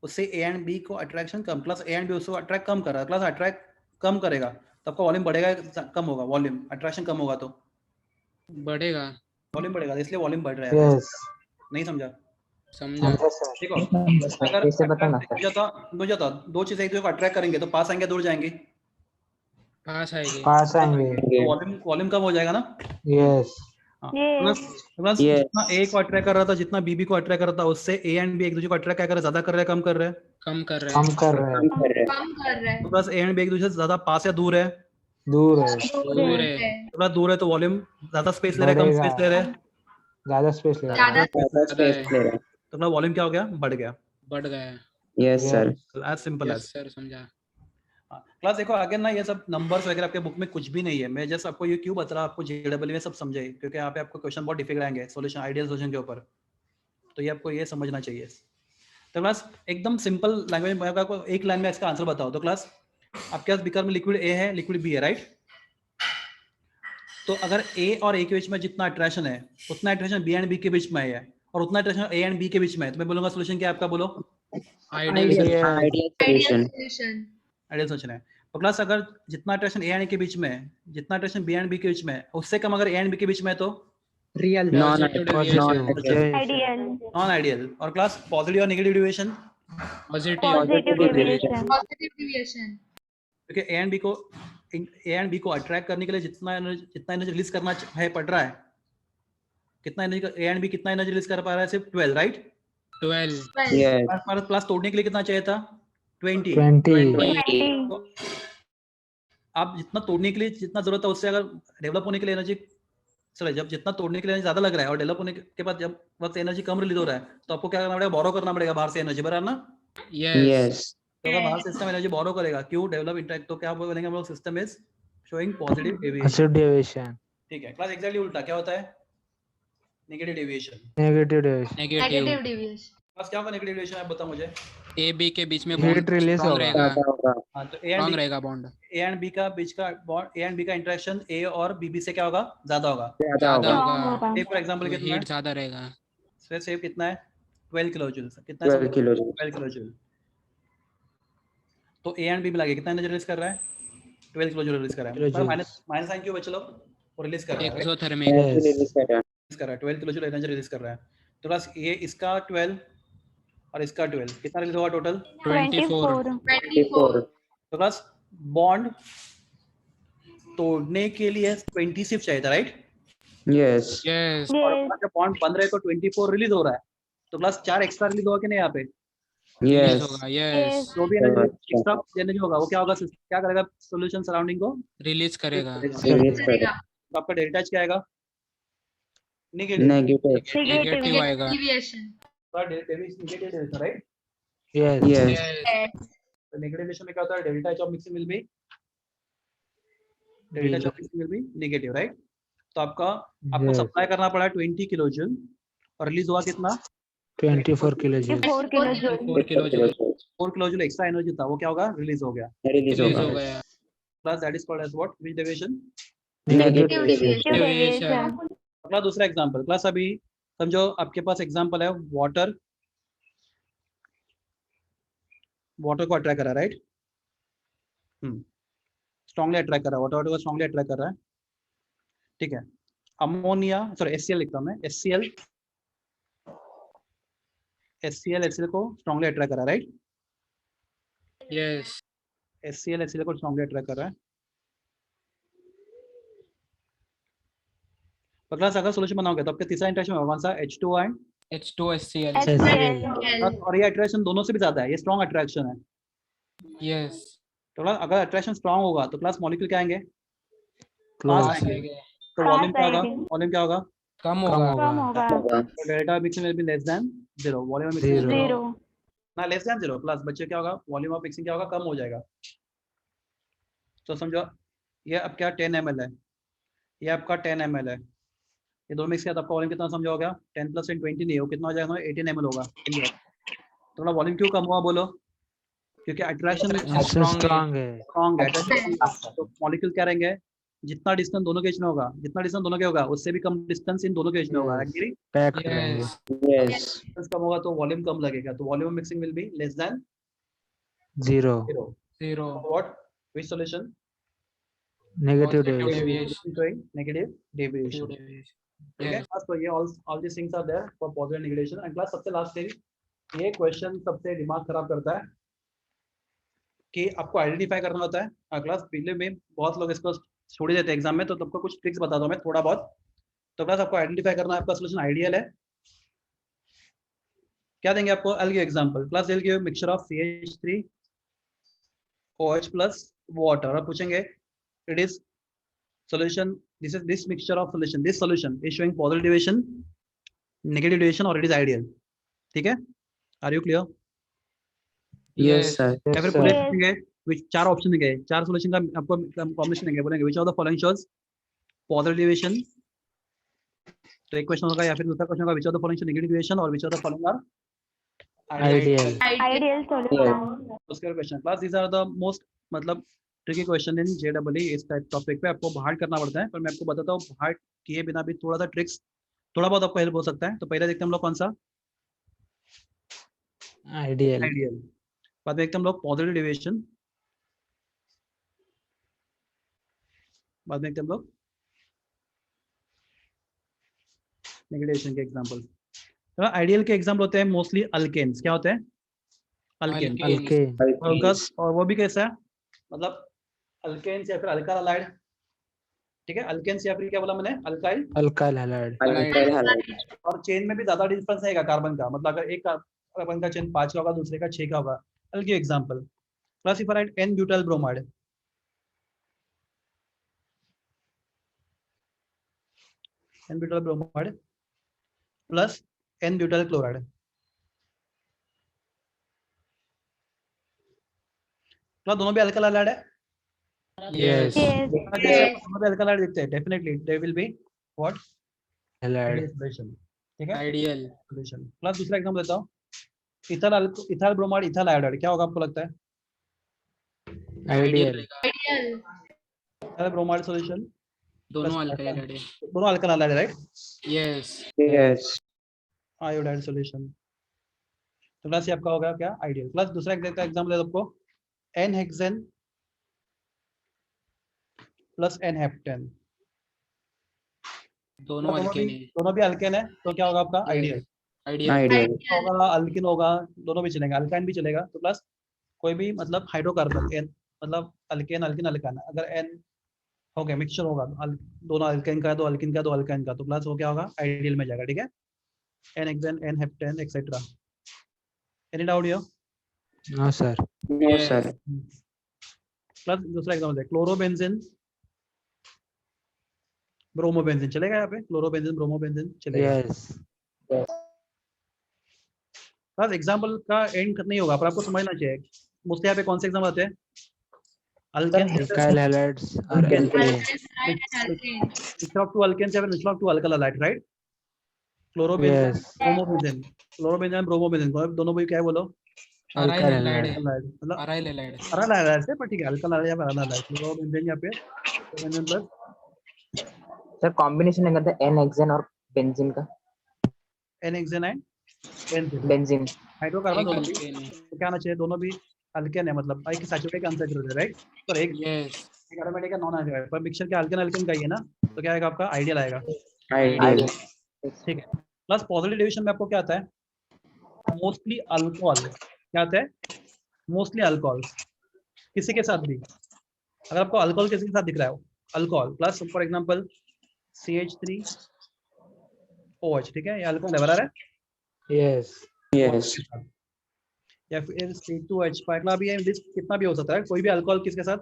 उससे ए एंड बी को अट्रैक्शन कम, प्लस ए एंड बी उसको अट्रैक्ट कम कर रहा है। प्लस अट्रैक्ट कम करेगा तो आपका वॉल्यूम बढ़ेगा, कम होगा वॉल्यूम, अट्रैक्शन कम होगा तो बढ़ेगा. वॉल्यूम बढ़ेगा, इसलिए वॉल्यूम बढ़ रहा है। Yes. नहीं समझा? समझा. देखो अगर कैसे बताना सर. दो चीजें एक दूसरे को अट्रैक्ट करेंगे तो पास आएंगे दूर जाएंगे? पास आएगी। पास आएंगे। तो वॉल्यूम कम हो जाएगा ना। यस हाँ, Yes. Plus Yes. जितना ए को अट्रैक्ट कर रहा था, जितना बीबी को अट्रैक्ट कर रहा था, उससे ए एंड बी एक दूसरे को अट्रैक्ट क्या कर रहे हैं, ज्यादा कर रहे हैं, कम कर रहे हैं। कम कर रहे हम हैं। कर रहे हैं। कम कर रहे हैं। कम कर रहे हैं। तो प्लस ए एंड बी एक दूसरे से ज्यादा पास या दूर है। दूर है। दूर है। तो प्लस दूर है तो वॉल्यूम ज्यादा स्पेस ले रहे हैं, कम बढ़ेगा। स्पेस ले रहे हैं। ज्यादा स्पेस ले रहा ज्यादा ज्यादा स्पेस ले रहे हैं। तो अपना वॉल्यूम क्या हो गया, बढ़ गया। बढ़ गया। Yes sir. As simple as. Yes sir, समझा। क्लास देखो आगे ना, ये सब नंबर्स वगैरह आपके बुक में कुछ भी नहीं है। मैं जस्ट आपको ये क्यों बता रहा हूँ, आपको जेडब्ल्यू में सब समझे, क्योंकि यहाँ पे आपको क्वेश्चन बहुत डिफिकल्ट आएंगे सॉल्यूशन, आइडियल सॉल्यूशन के ऊपर। तो ये आपको ये समझना चाहिए। तो क्लास एकदम सिंपल लैंग्वेज में आपको एक लाइन में इसका आंसर बताओ। तो क्लास आपके पास बीकर में लिक्विड ए है, लिक्विड बी है, राइट। तो अगर ए और ए के बीच में जितना अट्रैक्शन है, उतना अट्रैक्शन बी एंड बी के बीच में है, और उतना अट्रैक्शन ए एंड बी के बीच में है, तो मैं बोलूंगा सोल्यूशन क्या है आपका, बोलो। Ideal. Ideal ideal solution. Solution. Ideal solution है। तो क्लास अगर जितना अट्रैक्शन ए एंड के बीच में है, जितना अट्रैक्शन बी एंड बी के बीच में है, उससे कम अगर ए एंड बी के बीच में है तो real. Non Positive non deviation. Ideal. Non ideal. और क्लास पॉजिटिव और negative deviation, positive. Positive deviation. Positive deviation. क्योंकि ए एंड बी को अट्रैक्ट करने के लिए जितना एनर्जी रिलीज करना है पड़ रहा है, कितना एनर्जी ए एंड बी कितना एनर्जी रिलीज कर पा रहा है, सिर्फ 12, राइट। 12। यस प्लस तोड़ने के लिए कितना चाहिए था, 20। 20। 20. आप जितना तोड़ने के लिए जितना जरूरत है, उससे अगर डेवलप होने के लिए एनर्जी, सॉरी, जब जितना तोड़ने के लिए ज्यादा लग रहा है और डेवलप होने के बाद जब वक्त एनर्जी कम रिलीज हो रहा है, तो आपको क्या करना पड़ेगा, बोरो करना पड़ेगा बाहर से एनर्जी, बराबर ना। यस। यस तो अगर बाहर सिस्टम एनर्जी बोरो करेगा, क्यों, डेवलप इंटरेक्ट, तो क्या बोलेंगे हम लोग, system is showing positive deviation. Positive deviation. ठीक है क्लास, एग्जैक्टली उल्टा क्या होता है, negative deviation. Negative deviation. Negative. Negative deviation. Class क्या होगा नेगेटिव डेविएशन, आप बताओ मुझे। ए बी के बीच में Heat बॉन्ड release स्ट्रांग होगा। रहेगा। ज्यादा होगा। हाँ, तो स्ट्रांग रहेगा बॉन्ड। ए एंड बी का बीच का बॉन्ड, ए एंड बी का इंटरेक्शन ए और बी से क्या होगा, ज्यादा होगा। ज्यादा ज्यादा होगा। Strong होगा। होगा. ए फॉर एग्जांपल कितना है, हीट ज्यादा रहेगा। सेव कितना है, 12 किलो जूल, कितना है, 12 किलो जूल। 12 kilo joule. तो ए एंड बी मिला के कितना एनर्जी रिलीज कर रहा है, 12 किलो जूल रिलीज कर रहा है। Kilojoules. माइनस साइन क्यों बच लो, वो रिलीज कर रहा है, right? एक्सोथर्मिक। एनर्जी रिलीज कर रहा है। रिलीज कर रहा है, 12 किलो जूल एनर्जी रिलीज कर रहा है। तो बस ये इसका 12 और इसका 12 कितना रिलीज होगा टोटल, 24। 24। तो बस बॉन्ड तोड़ने के लिए 20 सिर्फ चाहिए था, राइट। Yes yes. और Yes. जब बॉन्ड बन रहे तो 24 रिलीज हो रहा है, तो प्लस 4 एक्स्ट्रा रिलीज होगा कि नहीं यहाँ पे। रिलीज यस होगा। यस। जो भी एनर्जी एक्स्ट्रा एनर्जी होगा वो क्या होगा, क्या करेगा सॉल्यूशन सराउंडिंग को, रिलीज करेगा। रिलीज करेगा। तो आपका डेल्टा एच क्या आएगा, नेगेटिव। नेगेटिव नेगेटिव आएगा। Deviation. Negative, right. Yes. Yes yes. तो नेगेटिव रिलेशन में क्या होता है, delta H of mixing will B, delta H of mixing will B negative, right. तो आपको Yes. सप्लाई करना पड़ा 20 किलो जूल और रिलीज हुआ कितना, 24 kilojoules. 4 kilojoules. 4 kilo joule 4 kilo joule extra energy था, वो क्या होगा, रिलीज हो गया। रिलीज रिलीज होगा। हो गया। Plus that is called as what, which deviation. Negative negative deviation. Deviation. अगला दूसरा एग्जांपल, क्लास अभी समझो आपके पास एग्जांपल है, वाटर को अट्रैक्ट कर रहा है, राइट। स्ट्रांगली अट्रैक्ट कर रहा है, वाटर को स्ट्रांगली अट्रैक्ट कर रहा है, ठीक है। अमोनिया, सॉरी HCl लिखता हूं मैं, HCl को स्ट्रांगली अट्रैक्ट कर रहा है, राइट। यस। HCl को स्ट्रांगली अट्रैक्ट कर रहा है। तो क्लास अगर सॉल्यूशन बनाओगे तो आपका तीसरा इंटरेक्शन होगा कौन सा, H2O एंड, H2HCl। HCl. और ये अट्रैक्शन दोनों से भी ज्यादा है, ये स्ट्रॉन्ग अट्रैक्शन है। यस। तो क्लास अगर अट्रैक्शन स्ट्रॉन्ग होगा तो क्लास मॉलिक्यूल क्या आएंगे, Close. पास आएंगे। तो वॉल्यूम क्या होगा, वॉल्यूम क्या होगा, कम कम होगा। कम होगा. होगा। तो delta mixing will be less than 0, volume of mixing Zero. 0. ना लेस देन 0, प्लस बच्चे क्या होगा, वॉल्यूम ऑफ मिक्सिंग क्या होगा, कम हो जाएगा। तो समझो ये अब क्या 10 ml है, ये आपका 10 ml है, ये दोनों मिक्स किया तो आपका वॉल्यूम कितना समझा होगा, 10 + 10 20 नहीं हो, कितना हो जाएगा, 18 ml होगा। तो थोड़ा वॉल्यूम क्यों कम हुआ बोलो, क्योंकि अट्रैक्शन Action strong है. स्ट्रॉन्ग है। तो मॉलिक्यूल क्या रहेंगे, जितना डिस्टेंस दोनों के बीच में होगा, जितना डिस्टेंस दोनों के होगा उससे भी कम डिस्टेंस इन दोनों के बीच में होगा, Yes. एग्री। Packed रहेंगे. यस। यस डिस्टेंस कम होगा तो वॉल्यूम कम लगेगा, तो volume mixing will be less than 0. 0। 0। What, which solution, Negative Positive deviation. deviation. Negative deviation. ठीक है Yes. क्लास, तो ये all this things are there for positive negative. And class सबसे लास्ट थिंग, ये क्वेश्चन सबसे दिमाग खराब करता है, कि आपको आइडेंटिफाई करना होता है। क्लास पहले में बहुत लोग इसको छोड़ ही देते हैं एग्जाम में, तो तुमको कुछ ट्रिक्स बता दो मैं थोड़ा बहुत। तो क्लास आपको आइडेंटिफाई करना है आपका सोल्यूशन आइडियल है। क्या देंगे आपको? I'll give example. Class they'll give mixture of CH3 OH plus water और पूछेंगे it is solution, this mixture of solution, this solution is showing positive deviation, negative deviation or it is ideal. ठीक है? Are you clear? Yes, sir. या फिर Yes, पूरे sir. पूछेंगे चार option देंगे, चार सॉल्यूशन का आपको कॉम्बिनेशन देंगे, बोलेंगे which of the following shows positive deviation, तो एक क्वेश्चन होगा, या फिर दूसरा क्वेश्चन होगा which of the following shows negative deviation और which of the following are Ideal. Ideal solution. उसके question. Class these are the most मतलब ट्रिकी क्वेश्चन इन JEE इस टाइप टॉपिक पे आपको हार्ड करना पड़ता है, पर मैं आपको बताता हूँ हार्ड किए बिना भी थोड़ा सा ट्रिक्स थोड़ा बहुत आपको हेल्प हो सकता है। तो पहले देखते हैं हम लोग कौन सा Ideal. आइडियल, बाद में देखते हैं हम लोग पॉजिटिव डेविएशन, बाद में देखते हैं हम लोग नेगेटिव डेविएशन के एग्जांपल। आइडियल के एग्जांपल होते हैं मोस्टली अल्केन्स। क्या होते हैं? अल्केन। Alkane. और वो भी कैसा है, मतलब अल्केन्स या फिर अल्काइल हैलाइड। ठीक है, अल्केन्स या फिर क्या बोला मैंने, alkyl. Alkyl halide. Alkyl halide. और चेन में भी ज्यादा डिफरेंस रहेगा कार्बन का, मतलब अगर एक कार्बन का चेन 5 का होगा, दूसरे का 6 का होगा। I'll give example. Plus if I write N-butyl bromide, N-butyl bromide plus N-butyl chloride, तो दोनों भी अल्काइल हैलाइड है। Yes. Yes. जैसे दोनों भी अल्काइल हैलाइड दिखते हैं, definitely they will be what Halide. Solution. ठीक है, Ideal. सॉल्यूशन। प्लस दूसरा एग्जांपल देता हूँ, इथाइल ब्रोमाइड इथाइल आयोडाइड। क्या होगा आपको लगता है? Ideal. Ideal. Ethyl bromide solution, दोनों अल्काइल हैलाइड है। दोनों alkyl halide, right? Yes. Yes. Iodide solution. तो प्लस ये आपका होगा क्या? आइडियल। प्लस दूसरा एग्जांपल दे दो आपको, n hexane plus n heptane, दोनों अल्केन है। दोनों भी अल्केन है, तो क्या होगा आपका? आइडियल। Ideal. Ideal. होगा अल्किन होगा, दोनों भी चलेगा, अल्काइन भी चलेगा। तो प्लस कोई भी मतलब हाइड्रोकार्बन एन, मतलब अल्केन अल्किन अल्काइन, अगर एन हो गया मिक्सचर होगा दोनों अल्केन का, दो अल्किन का, दो अल्काइन का, तो प्लस वो क्या होगा? आइडियल में जाएगा। ठीक है, n hexane n heptane etcetera. Any doubt here? No, sir. No, sir. Plus दूसरा एग्जांपल है क्लोरोबेंजीन ब्रोमोबेंजीन, चलेगा यहाँ पे? क्लोरोबेंजीन ब्रोमोबेंजीन चलेगा। Yes. बस एग्जांपल का एंड नहीं होगा, पर आपको समझना चाहिए मोस्टली यहाँ पे कौन से एग्जांपल आते हैं? Alkane, Alkyl halides are Alkane. alkane. Alkane and alkane. Mixture of two alkanes या फिर mixture of two alkyl halide, right? Chlorobenzene Yes. Bromobenzene, chlorobenzene bromobenzene, दोनों भी क्या है बोलो? Aryl Alkyl halide halide. है। हैलाइड, मतलब Aryl halide। अल्काइल हैलाइड से, पर ठीक है अल्काइल हैलाइड या फिर अल्काइल हैलाइड। क्लोरोबेंजीन यहाँ पे क्लोरोबेंजीन प्लस सर कॉम्बिनेशन नहीं करते एन हेक्सेन और बेंजीन का, n hexane and benzene, benzene. Hydrocarbon एक दोनों भी। अल्केन है। तो क्या आना चाहिए? दोनों भी अल्केन है, मतलब एक सैचुरेटेड अनसैचुरेटेड, राइट? पर एक Yes. एरोमेटिक का नॉन एरोमेटिक, पर मिक्सचर के अल्केन अल्केन का ही है ना, तो क्या आएगा आपका? आइडियल आएगा। Ideal. ठीक है, प्लस पॉजिटिव डिविजन में आपको क्या आता है? Mostly alcohol. क्या आता है? मोस्टली अल्कोहल, किसी के साथ भी, अगर आपको अल्कोहल किसी के साथ दिख रहा है, alcohol plus for example CH3OH, ठीक है, ये अल्कोहल है, बराबर है? Yes. Yes. या फिर C2H5, अगला भी है, दिस कितना भी हो सकता है, कोई भी अल्कोहल किसके साथ?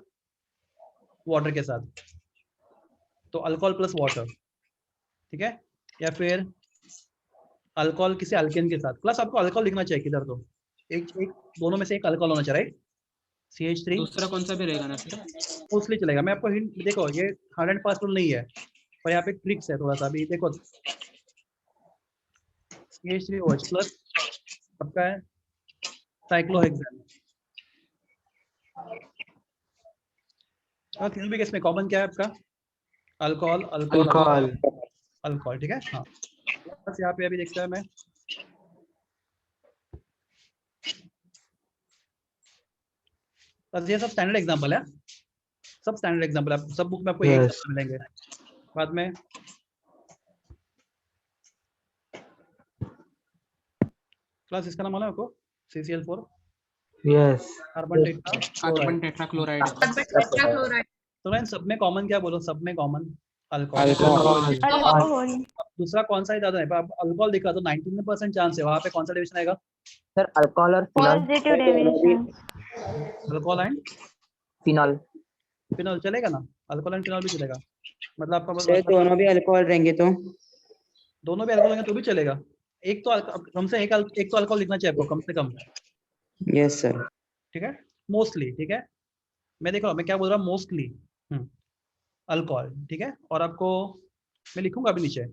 वाटर के साथ, तो अल्कोहल प्लस वाटर। ठीक है, या फिर अल्कोहल किसी अल्केन के साथ, प्लस आपको अल्कोहल लिखना चाहिए किधर, तो एक दोनों में से एक अल्कोहल होना चाहिए, राइट? CH3 दूसरा कौन सा भी रहेगा ना फिर? मोस्टली चलेगा। मैं आपको हिंट, देखो ये हार्ड एंड फास्ट रूल नहीं है, पर यहाँ पे ट्रिक्स है थोड़ा सा। अभी देखो CH3OH प्लस आपका है साइक्लोहेक्सेन, और भी इसमें कॉमन क्या है आपका? Alcohol alcohol Alcohol. अल्कोहल। ठीक है, हाँ। बस यहाँ पे अभी देखता है मैं, बस ये सब स्टैंडर्ड एग्जांपल है, सब स्टैंडर्ड एग्जांपल है, सब बुक में आपको एक Yes. example मिलेंगे। बाद में क्लास इसका नाम मालूम है आपको? CCl4 Yes. Carbon tetra carbon tetrachloride Tetrachloride. तो मैं सब में कॉमन क्या बोलो, सब में कॉमन अल्कोहल। अल्कोहल अल्कोहल दूसरा कौन सा ही ज्यादा है, अल्कोहल दिखा तो 99% चांस है, वहां पे कौन सा डिवीजन आएगा? सर अल्कोहल और phenol positive deviation alcohol and phenol phenol चलेगा ना, अल्कोहल एंड फिनॉल भी चलेगा, मतलब आपका सर मतलब दोनों भी अल्कोहल रहेंगे तो दोनों भी अल्कोहल होंगे तो भी चलेगा। एक तो कम से एक तो अल्कोहल लिखना चाहिए आपको कम से कम, यस सर ठीक है, मोस्टली, ठीक है, मैं देख रहा हूँ मैं क्या बोल रहा हूँ, मोस्टली अल्कोहल, ठीक है, और आपको मैं लिखूंगा अभी नीचे।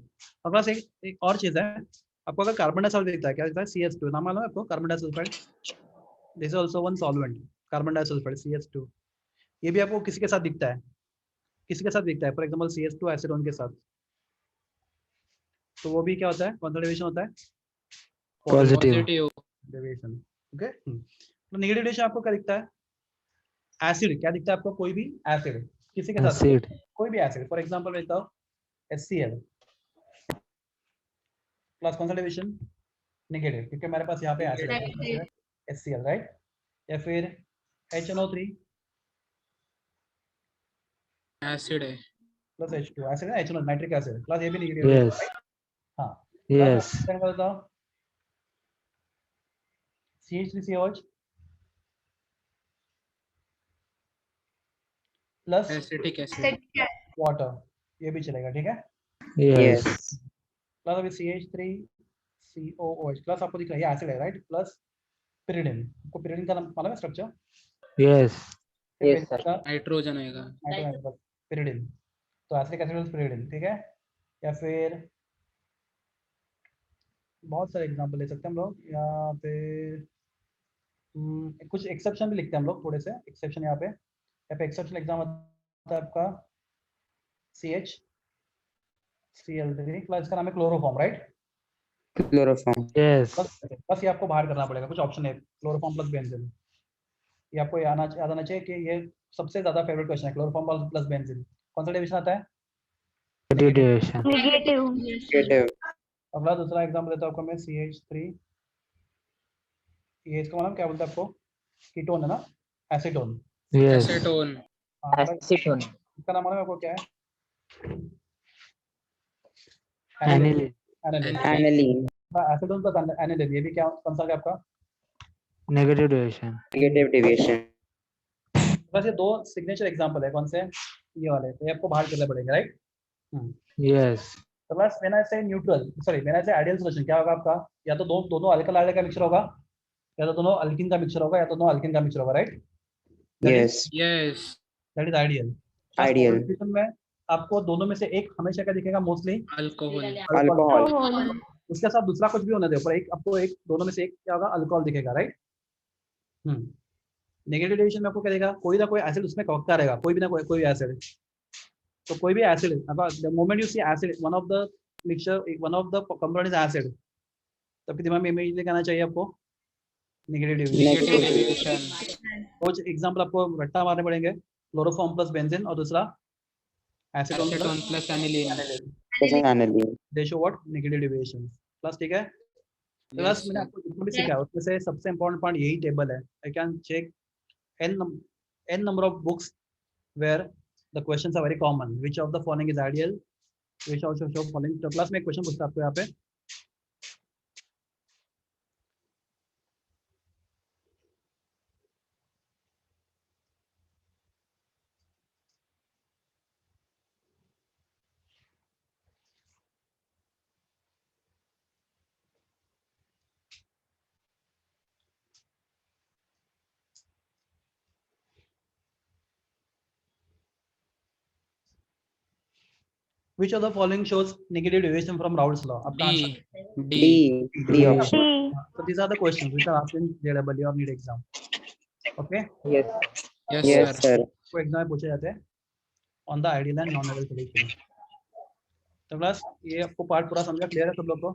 और बस एक और चीज है, आपको अगर कार्बन डाइऑक्साइड दिखता है, क्या दिखता है? CH2 नाम मालूम है आपको, carbon dioxide, this is also one solvent, carbon dioxide CH2, ये भी आपको किसी के साथ दिखता है, किसी के साथ दिखता है, फॉर एग्जांपल CH2 एसिडोन के साथ, तो वो भी क्या होता है, कौन सा डेविएशन होता है? Positive. Positive deviation, okay. तो नेगेटिव डेविएशन आपको क्या दिखता है? एसिड, क्या दिखता है आपको? कोई भी एसिड किसी के साथ, Acid. कोई भी एसिड, फॉर एग्जांपल लेता हूं HCl प्लस कौन सा डिवीजन? नेगेटिव, क्योंकि हमारे पास यहाँ पे एसिड है Negative. HCl, right? या फिर HNO3 एसिड है प्लस H2, एसिड है, HNO नाइट्रिक एसिड प्लस, ये भी नेगेटिव, Yes. हाँ, Yes. बताओ CH3COH plus acetic acid Acetic acid. Water, ये भी चलेगा, ठीक है, Yes. प्लस अभी CH3COOH प्लस आपको दिख रहा है, ये एसिड है, राइट, प्लस pyridine, आपको pyridine का नाम मालूम है structure? Yes. Yes, sir. Nitrogen आएगा pyridine, तो एसिडिक एसिड प्लस pyridine, ठीक है, या फिर बहुत सारे एग्जांपल ले सकते हैं हम लोग, यहाँ पे कुछ एक्सेप्शन भी लिखते हैं हम लोग, थोड़े से एक्सेप्शन यहाँ पे एक्सेप्शन एग्जाम होता है आपका CH3Cl3 प्लस, इसका नाम है क्लोरोफॉर्म, राइट, क्लोरोफॉर्म Yes. बस ये आपको बाहर करना पड़ेगा, कुछ ऑप्शन है, क्लोरोफॉर्म प्लस बेंजीन, ये आपको याद आना चाहिए कि ये सबसे ज्यादा फेवरेट क्वेश्चन है, क्लोरोफॉर्म प्लस बेंजीन कौन सा डिवीजन आता है? Negative deviation. नेगेटिव नेगेटिव अगला दूसरा एग्जांपल देता हूँ आपको मैं, CH3, ये इसका मतलब क्या बोलते हैं आपको? कीटोन है ना, एसीटोन, Yes. एसीटोन एसीटोन इसका नाम मालूम है आपको क्या है? Aniline. Aniline, aniline acetone plus aniline, ये भी क्या कौन सा है आपका? Negative deviation. नेगेटिव डेविएशन बस ये दो सिग्नेचर एग्जांपल है, कौन से? ये वाले, तो ये आपको बाहर करने पड़ेंगे, राइट? Yes. तो बस व्हेन आई से न्यूट्रल, सॉरी व्हेन आई से आइडियल सॉल्यूशन, क्या होगा आपका? या तो दोनों अल्कल का मिक्सचर होगा, या तो दोनों अल्किन का मिक्सचर होगा, या तो दोनों अल्किन का मिक्सचर होगा, right? Yes yes that is ideal. Ideal solution में आपको दोनों में से एक हमेशा क्या दिखेगा? मोस्टली अल्कोहल अल्कोहल अल्कोहल उसके साथ दूसरा कुछ भी होने दो, पर एक आपको एक दोनों में से एक क्या होगा? अल्कोहल दिखेगा, राइट? नेगेटिव डिविजन में आपको क्या देगा? कोई ना कोई एसिड उसमें कॉकता रहेगा, कोई भी ना कोई एसिड, तो कोई भी acid, the moment you see acid, one of the mixture, one of the compound is acid, तो आपके दिमाग में इमेज कहना चाहिए आपको नेगेटिव डिविजन। नेगेटिव डेविएशन कुछ एग्जांपल आपको रट्टा मारने पड़ेंगे, क्लोरोफॉर्म प्लस बेंजीन और दूसरा acetone acetone plus aniline aniline they show what? Negative deviation plus, ठीक है। प्लस मैंने आपको जितना भी सिखाया उसमें से सबसे इंपॉर्टेंट पॉइंट यही टेबल है। I can check n number of books where the questions are very common, which of the following is ideal, which also show following, तो प्लस में एक क्वेश्चन पूछता है आपको यहाँ पे, which of the following shows negative deviation from Raoult's law? आपका answer D D D option D so these are the questions which are asked in JEE or NEET exam, okay? Yes yes yes sir sir वो exam में पूछे जाते हैं on the ideal and non ideal solution। तो plus ये आपको part पूरा समझा, क्लियर है सब लोग को?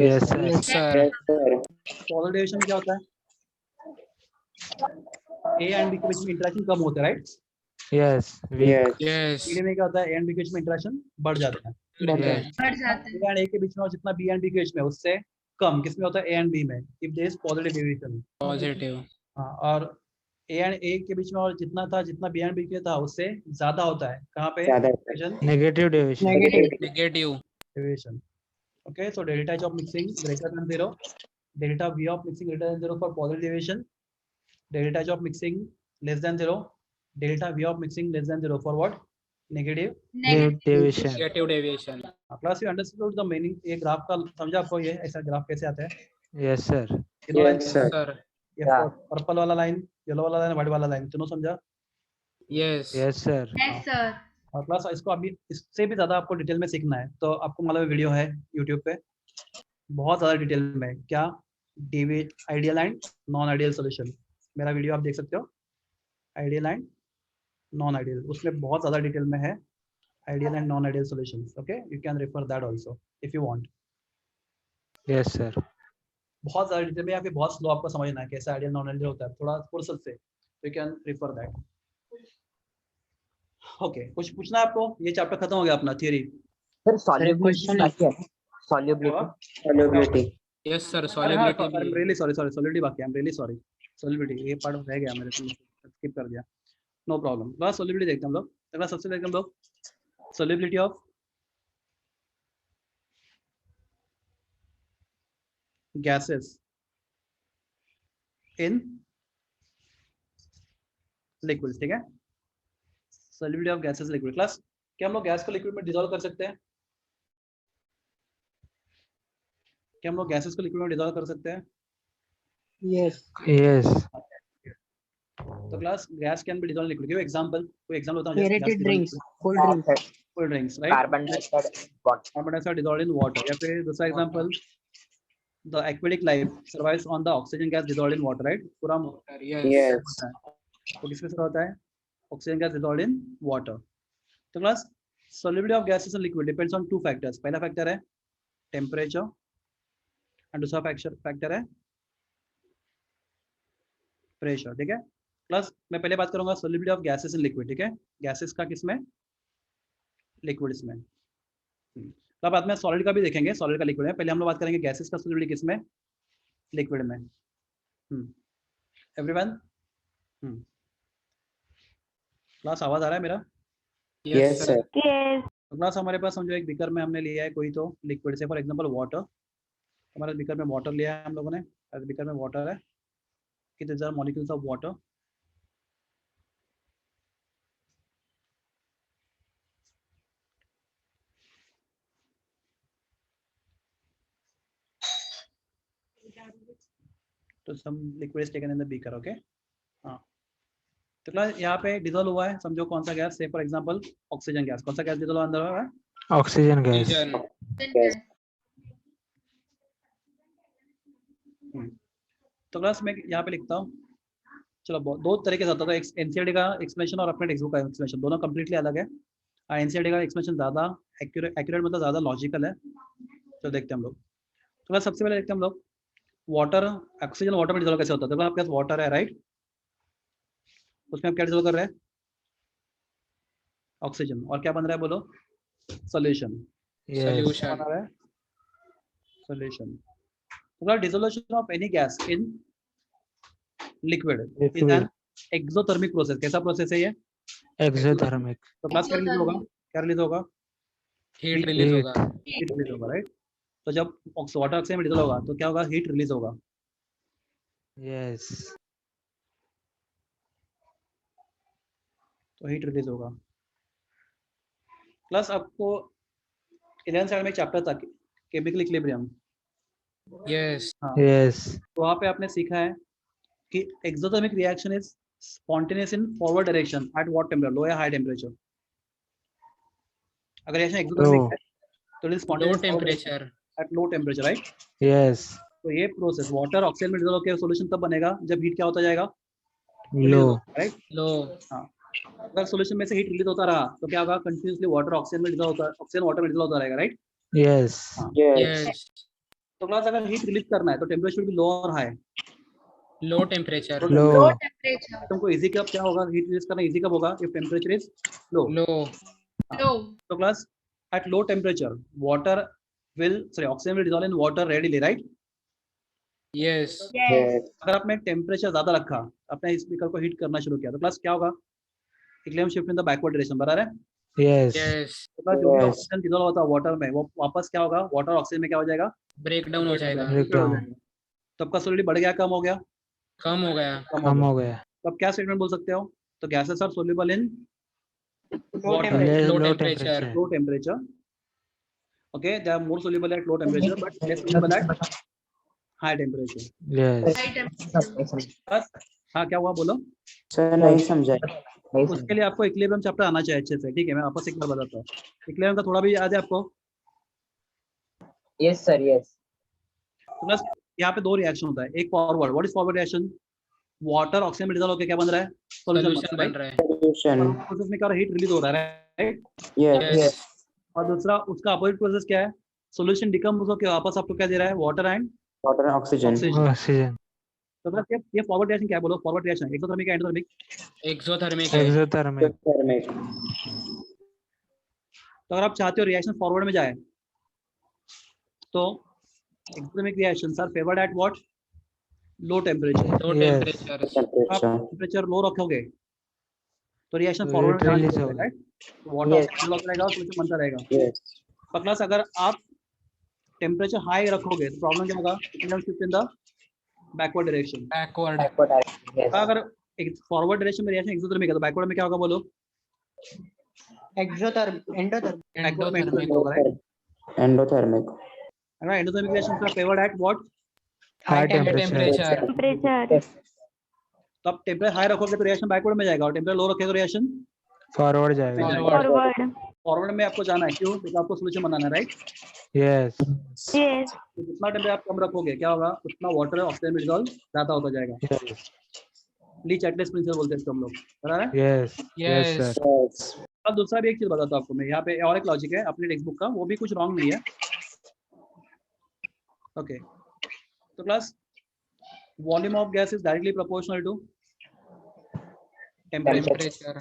Yes, sir. Yes sir yes sir solid division क्या होता है? ए एंड बी के बीच में इंटरेक्शन कम होता है, right? Yes. We. Yes yes C में क्या होता है? ए एंड बी के बीच में इंटरेक्शन बढ़ जाता है, Yes. बढ़ जाते हैं बी एंड ए के बीच में और जितना बी एंड बी के बीच में उससे कम किसमें होता है? ए एंड बी में, if there is positive deviation. Positive हाँ, और ए एंड ए के बीच में और जितना बी एंड बी के था उससे ज्यादा होता है कहाँ पे ज्यादा होता deviation Negative deviation. Negative. Deviation okay so delta H of mixing greater than 0 delta V of mixing greater than 0 for positive deviation delta H of mixing less than 0 delta V of mixing less than 0 for what negative Negative. Deviation. Negative deviation. plus you understood the meaning ये graph का समझा आपको ये ऐसा graph कैसे आता है Yes, sir. तीनों लाइन Yes, sir. Sir. ये Yeah. पर्पल वाला लाइन येलो वाला लाइन व्हाइट वाला लाइन तीनों समझा Yes. Yes, sir. Yes, sir. और प्लस इसको अभी इससे भी ज्यादा आपको डिटेल में सीखना है तो आपको मतलब वीडियो है यूट्यूब पे बहुत ज्यादा डिटेल में क्या ideal and non ideal solution मेरा वीडियो आप देख सकते हो आइडियल एंड नॉन आइडियल उसमें बहुत ज्यादा डिटेल में है ideal and non ideal solutions okay you can refer that also if you want Yes, sir. बहुत ज्यादा डिटेल में या फिर बहुत स्लो आपको समझना है कैसा आइडियल नॉन आइडियल होता है थोड़ा फुर्सत से you can refer that okay कुछ पूछना है आपको ये चैप्टर खत्म हो गया अपना थियरी सर सॉल्युबिलिटी बाकी है solubility Solubility. Yes, sir. I'm Solubility. really sorry solubility बाकी I'm really sorry solubility ये पार्ट रह गया मेरे से स्किप कर दिया नो प्रॉब्लम अगला solubility देखते हैं हम लोग अगला सबसे देखते हैं हम लोग solubility of gases in liquids ठीक है solubility of gases liquid class क्या हम लोग गैस को लिक्विड में डिसॉल्व कर सकते हैं क्या हम लोग गैसेस को लिक्विड में डिसॉल्व कर सकते हैं Yes. तो class gas can be dissolve liquid give example कोई एग्जांपल बताओ aerated drinks cold drinks cold drinks right carbon dioxide water carbon dioxide dissolved in water या फिर दूसरा example the aquatic life survives on the oxygen gas dissolved in water right पूरा Yes. Yes. तो किसमें से होता है oxygen gas dissolved in water तो class solubility of gases and liquid depends on two factors पहला फैक्टर है temperature and दूसरा फैक्टर है प्रेशर ठीक है प्लस मैं पहले बात करूंगा solubility of gases in liquid ठीक है गैसेस का किसमें लिक्विड्स में तब बाद में सॉलिड का भी देखेंगे सॉलिड का लिक्विड है पहले हम लोग बात करेंगे गैसेस का solubility किसमें लिक्विड में एवरीवन क्लास आवाज आ रहा है मेरा Yes, sir. Yes. तो क्लास हमारे पास समझो एक बीकर में हमने लिया है कोई तो लिक्विड से फॉर एग्जांपल वाटर हमारे बीकर में वाटर लिया है हम लोगों ने बीकर में वाटर है कितने मॉलिक्यूल्स ऑफ वाटर तो some liquid is taken in the beaker okay हाँ तो क्लास यहाँ पे डिसॉल्व हुआ है समझो कौन सा गैस से फॉर एग्जांपल ऑक्सीजन गैस कौन सा गैस डिसॉल्व अंदर हुआ है Oxygen gas. Oxygen. Yes. तो क्लास मैं यहाँ पे लिखता हूँ चलो दो तरीके से होता है एनसीईआरटी का एक्सप्लेनेशन और अपने टेक्स्ट बुक का एक्सप्लेनेशन दोनों कंप्लीटली अलग है एनसीईआरटी का एक्सप्लेनेशन ज़्यादा एक्यूरेट मतलब ज़्यादा लॉजिकल है तो देखते हैं हम लोग तो क्लास सबसे पहले देखते हैं हम लोग वाटर ऑक्सीजन वाटर में डिसॉल्व कैसे होता है तो आपके पास वाटर है राइट उसमें आप क्या डिसॉल्व कर रहे हैं ऑक्सीजन और क्या बन रहा है बोलो सॉल्यूशन Yes. Solution. बना रहा है सॉल्यूशन तो dissolution of any gas in liquid is an exothermic process कैसा प्रोसेस है ये Exothermic. तो क्लास क्या रिलीज होगा Heat release Heat. होगा. हीट रिलीज होगा राइट तो जब वाटर ऑक्सीजन में डिसॉल्व होगा तो क्या होगा हीट रिलीज होगा Yes. तो हीट रिलीज होगा प्लस आपको 11th साइड में चैप्टर था केमिकल इक्विलिब्रियम Yes. Yes. तो वहाँ पे आपने सीखा है कि exothermic reaction is spontaneous in forward direction at what temperature low या हाई टेम्परेचर अगर रिएक्शन एक्सोथर्मिक है तो it is Low spontaneous temperature. At low temperature right Yes. तो ये प्रोसेस वाटर ऑक्सीजन में डिसॉल्व होकर सॉल्यूशन तब बनेगा जब हीट क्या होता जाएगा Low. Right Low. अगर सॉल्यूशन में से हीट रिलीज होता रहा तो क्या होगा कंटिन्यूअसली वाटर ऑक्सीजन में डिसॉल्व होता ऑक्सीजन वाटर में डिसॉल्व होता रहेगा राइट Yes. Yes. तो क्लास अगर हीट रिलीज करना है तो टेम्परेचर भी लो और high Low temperature. Low Low. temperature. तुमको इजी कब क्या होगा हीट रिलीज करना इजी कब होगा if temperature is low Low. Low. तो class at low temperature water will sorry oxygen will dissolve in water readily right Yes. Yes. अगर आपने टेम्परेचर ज्यादा रखा, आपने स्पीकर को हीट करना शुरू किया, तो क्लास क्या होगा? Equilibrium shift in the backward direction, बराबर है? Yes. Yes. तो क्लास जो भी Yes. ऑक्सीजन डिजोल्व होता है वाटर में, वो वापस क्या होगा? वाटर ऑक्सीजन में क्या हो जाएगा? ब्रेक डाउन हो जाएगा, Breakdown. तो आपका सॉलिडिटी बढ़ गया, कम हो गया? कम हो गया। कम हो गया। तो आप क्या स्टेटमेंट बोल सकते हो? तो gases are soluble in Water, Low low temperature. temperature. low temperature. Okay, they are more soluble at low temperature, but less soluble at high temperature. Yes. High temperature. बस, हाँ क्या हुआ बोलो? सर नहीं समझा। नहीं उसके समझा। लिए आपको इक्विलिब्रियम चैप्टर आना चाहिए अच्छे से, ठीक है? मैं वापस एक बार बताता हूँ। इक्विलिब्रियम का थोड़ा भी याद है आपको? Yes sir, yes. तो बस यहाँ पे दो रिएक्शन होता है, एक forward, what is forward reaction? Water oxygen में डिसॉल्व होकर क्या बन रहा है? Solution बन रहा है। Solution. प्रोसेस में क्या हीट रिलीज हो रहा है, राइट? Yes. Yes. और दूसरा उसका अपोजिट प्रोसेस क्या है? सॉल्यूशन डिकम्पोज होकर वापस आपको क्या दे रहा है? Water and Water and oxygen. Oxygen. Oxygen. तो बस ये फॉरवर्ड रिएक्शन क्या है? बोलो फॉरवर्ड रिएक्शन, एक्सोथर्मिक या एंडोथर्मिक? Exothermic है। Exothermic. Thermic. तो अगर आप चाहते हो रिएक्शन फॉरवर्ड में जाए, तो exothermic reactions are favoured at what? Low temperature. Low Yes. temperature. आप Temperature. टेम्परेचर लो रखोगे तो रिएक्शन तो फॉरवर्ड heat release होगा। Right? Water Yes. Oxygen loss रहेगा, सॉल्यूशन बनता रहेगा। Yes. तो प्लस अगर आप टेम्परेचर हाई रखोगे तो प्रॉब्लम क्या होगा? Equilibrium shift in the backward direction. Backward. Backward direction, yes. अगर फॉरवर्ड डायरेक्शन में रिएक्शन एक्सोथर्मिक है तो बैकवर्ड में क्या होगा बोलो? Endothermic. होगा, राइट? Endothermic. अगर endothermic reactions are favoured at what? High High temperature. temperature. temperature, तो आप टेम्परेचर हाई रखोगे तो रिएक्शन बैकवर्ड में जाएगा, और टेम्परेचर लो रखोगे तो रिएक्शन Forward जाएगा। Forward. forward, फॉरवर्ड में आपको जाना है। क्यों? क्योंकि आपको सॉल्यूशन बनाना है, राइट? Yes. yes, तो जितना टेम्परेचर आप कम रखोगे क्या होगा? उतना वाटर ऑक्सीजन में डिसॉल्व ज्यादा होता जाएगा। Yes. ली चैटलेस प्रिंसिपल बोलते हैं इसको हम लोग, बराबर है? Yes. Yes, Yes. sir. Yes. अब दूसरा भी एक चीज बताता हूँ आपको मैं, यहाँ पे और एक लॉजिक है अपने टेक्स्ट बुक का, वो भी कुछ रॉन्ग नहीं है। ओके, तो class volume of gas is directly proportional to temperature. Temperature.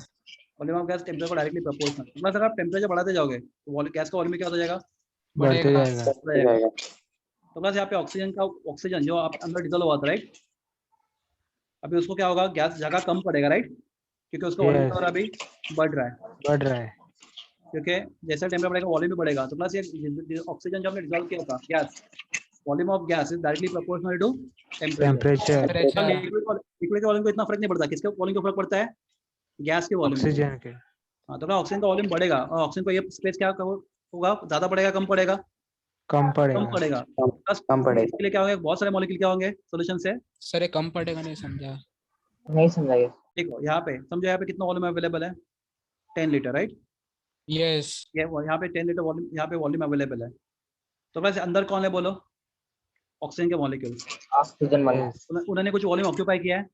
Volume of gas temperature को डायरेक्टली प्रोपोर्शनल। प्लस अगर आप टेम्परेचर बढ़ाते जाओगे तो गैस का वॉल्यूम क्या होता जाएगा? बढ़ते बढ़ेगा। जाएगा। बढ़ जाएगा। जाएगा। तो बस यहाँ पे ऑक्सीजन जो आप अंदर डिजोल्व हुआ था, राइट? अभी उसको क्या होगा? गैस जगह कम पड़ेगा, राइट? क्योंकि उसका वॉल्यूम Yes. अभी बढ़ रहा है, बढ़ रहा है। क्योंकि जैसे टेम्परेचर बढ़ेगा वॉल्यूम भी बढ़ेगा। तो प्लस ये ऑक्सीजन जो हमने डिजोल्व किया था गैस, volume of gas is directly proportional to temperature. Temperature. Liquid के वॉल्यूम को इतना फर्क नहीं पड़ता, किसके वॉल्यूम को फर्क पड़ता है? गैस के वॉल्यूम को। Oxygen के। हाँ, तो ऑक्सीजन का वॉल्यूम बढ़ेगा और ऑक्सीजन को ये स्पेस क्या होगा? ज्यादा पड़ेगा, कम पड़ेगा? कम कम पड़ेगा। पड़ेगा। प्लस कम पड़ेगा। इसके लिए क्या होंगे? बहुत सारे मॉलिक्यूल क्या होंगे सॉल्यूशन से? सर ये कम पड़ेगा, नहीं समझा। नहीं समझा ये। ठीक हो, यहाँ पे समझो, यहाँ पे कितना वॉल्यूम अवेलेबल है? 10 लीटर, राइट? Yes. ये यहाँ पे 10 लीटर वॉल्यूम, यहाँ पे वॉल्यूम अवेलेबल है। तो बस अंदर कौन है बोलो? ऑक्सीजन के मॉलिक्यूल। ऑक्सीजन वाला। Yes. उन्होंने कुछ वॉल्यूम ऑक्यूपाई किया है।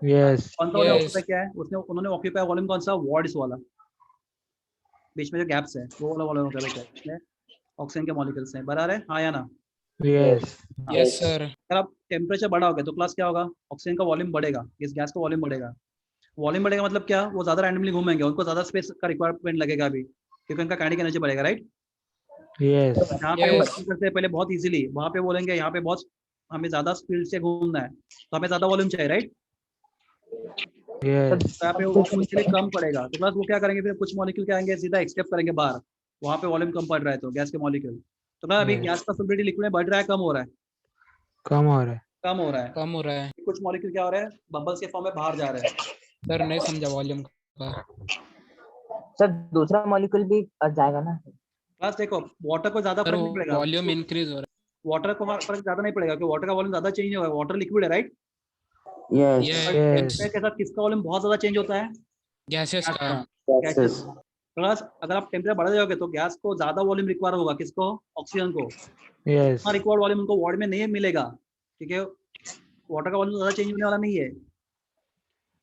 Yes. कौन सा वॉल्यूम Yes. ऑक्यूपाई किया है? उन्होंने ऑक्यूपाई वॉल्यूम कौन सा? वॉर्ड्स वाला, बीच में जो गैप्स है वो वाला वॉल्यूम ऑक्यूपाई किया है ऑक्सीजन के मॉलिक्यूल्स हैं, बराबर है? हाँ या ना? Yes. Yes sir. अगर आप टेम्परेचर बढ़ाओगे तो प्लस क्या होगा? ऑक्सीजन का वॉल्यूम बढ़ेगा, इस गैस का वॉल्यूम बढ़ेगा। वॉल्यूम बढ़ेगा मतलब क्या? वो ज्यादा रैंडमली घूमेंगे, उनको ज्यादा स्पेस का रिक्वायरमेंट लगेगा अभी, क्योंकि उनका काइनेटिक एनर्जी बढ़ेगा, राइट? Yes. जहाँ पे वो Yes. achieve करते हैं पहले बहुत इजीली, वहाँ पे बोलेंगे यहाँ पे बहुत हमें ज्यादा स्पीड से घूमना है तो हमें ज्यादा वॉल्यूम चाहिए, राइट? Yes. तो यहाँ पे वो उसके लिए कम पड़ेगा, तो प्लस वो क्या करेंगे? फिर कुछ मॉलिक्यूल क्या आएंगे, सीधा एक्सेप्ट करेंगे बाहर, वहाँ पे वॉल्यूम कम पड़ रहा है तो गैस के मॉलिक्यूल। तो ना अभी Yes. गैस का सॉलिबिलिटी लिक्विड में बढ़ रहा है, कम हो रहा है? कम हो रहा है। कम हो रहा है। कम हो रहा है। कुछ मॉलिक्यूल क्या हो रहा है? बबल्स के फॉर्म में बाहर जा रहे हैं। सर नहीं समझा वॉल्यूम का। सर दूसरा मॉलिक्यूल भी जाएगा ना? प्लस देखो वाटर को ज्यादा सर फर्क नहीं पड़ेगा, वॉल्यूम इंक्रीज हो रहा वाटर को फर्क ज्यादा नहीं पड़ेगा क्योंकि वाटर का वॉल्यूम ज्यादा चेंज होगा, वाटर लिक्विड है, राइट? Yes. Yes. टेम्परेचर के साथ किसका वॉल्यूम बहुत ज्यादा चेंज होता है? है। गैसेस का। Gases. प्लस अगर आप टेम्परेचर बढ़ा जाओगे तो गैस को ज्यादा वॉल्यूम रिक्वायर होगा, किसको? ऑक्सीजन को। Yes. हाँ, रिक्वायर्ड वॉल्यूम उनको वार्ड में नहीं मिलेगा क्योंकि वाटर का वॉल्यूम ज्यादा चेंज होने वाला नहीं है।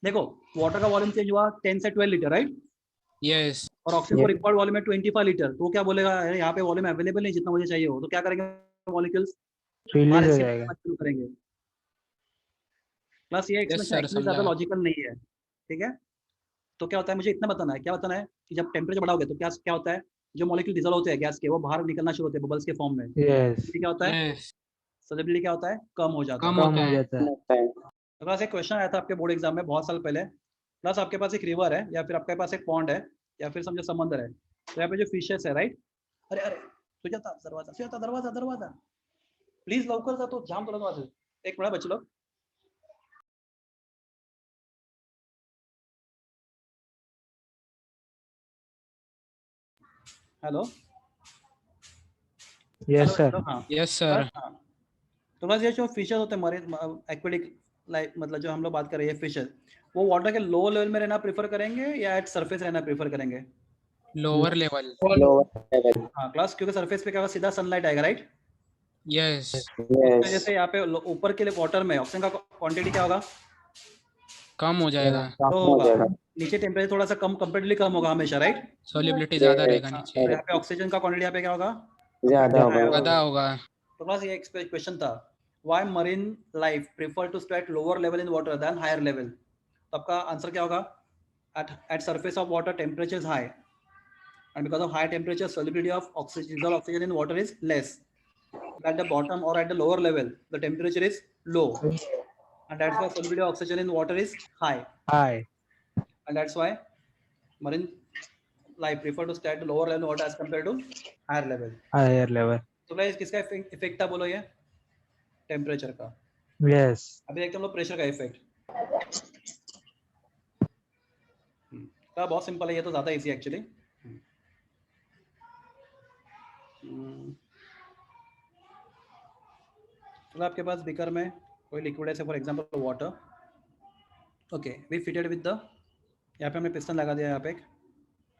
देखो वाटर का वॉल्यूम चेंज हुआ 10 से 12 लीटर, राइट? यस। और ऑक्सीजन को Yeah. रिक्वायर्ड वॉल्यूम है 25 लीटर, तो वो क्या बोलेगा? अरे यहाँ पे वॉल्यूम अवेलेबल नहीं जितना मुझे चाहिए हो, तो क्या करेंगे मॉलिक्यूल्स? Release हो जाएगा। शुरू करेंगे। प्लस ये sir, एक्सप्लेनेशन एक्चुअली ज्यादा समझा। लॉजिकल नहीं है, ठीक है? तो क्या होता है, मुझे इतना बताना है, क्या बताना है कि जब टेम्परेचर बढ़ाओगे तो क्या क्या होता है? जो मॉलिक्यूल डिसॉल्व होते हैं गैस के वो बाहर निकलना शुरू होते हैं बबल्स के फॉर्म में। Yes. क्या होता है? यस। सॉल्युबिलिटी क्या होता है, कम हो जाता कम है। कम हो जाता है। होता है। तो क्लास एक क्वेश्चन आया था आपके बोर्ड एग्जाम में बहुत साल पहले। प्लस आपके पास एक रिवर है या फिर आपके पास एक पॉन्ड है या फिर समझो समंदर है, तो यहाँ पे जो फिशेस है राइट, अरे अरे सुजाता दरवाजा, सुजाता दरवाजा, दरवाजा प्लीज लवकर जा, तो जाम तो दरवाजा, एक मिनट बच्चे लोग। Hello yes sir. हाँ यस सर। हाँ, तो बस ये जो फिशेस होते हैं मरीन एक्वेटिक लाइफ, मतलब जो हम लोग बात कर रहे हैं फिशेस, वो वाटर के लो लेवल में रहना प्रेफर करेंगे या एट सरफेस रहना प्रेफर करेंगे? Lower level. Lower level. हाँ क्लास, क्योंकि सरफेस पे क्या होगा, सीधा सनलाइट आएगा राइट। यस। Yes. जैसे यहाँ पे ऊपर के लिए वाटर में ऑक्सीजन का क्वांटिटी क्या होगा, कम हो जाएगा। तो हो होगा। जाएगा। नीचे टेम्परेचर थोड़ा सा कम, कंपेरेटिवली कम होगा हमेशा राइट। सॉल्युबिलिटी ज्यादा रहेगा तो नीचे, यहाँ पे ऑक्सीजन का क्वांटिटी यहाँ पे क्या होगा, ज्यादा होगा। ज्यादा होगा। तो बस ये क्वेश्चन था, why marine life prefer to stay at lower level in water than higher level. तो आपका आंसर क्या होगा, at surface of water temperature is high and because of high temperature solubility of oxygen, dissolved oxygen in water is less. At the bottom or at the lower level the temperature is low, and that's why solubility of oxygen in water is high, Hi. and that's why marine life prefer to stay at the lower level water as compared to higher level. Higher level. तो guys किसका effect था बोलो, ये temperature का। Yes. अभी देखते हैं हम लोग प्रेशर का इफेक्ट। तो बहुत सिंपल है, ये तो ज्यादा इजी एक्चुअली। चलो आपके पास बीकर में कोई लिक्विड है, for example water. Okay, we fitted with the, यहाँ पे हमने पिस्टन लगा दिया यहाँ पे एक,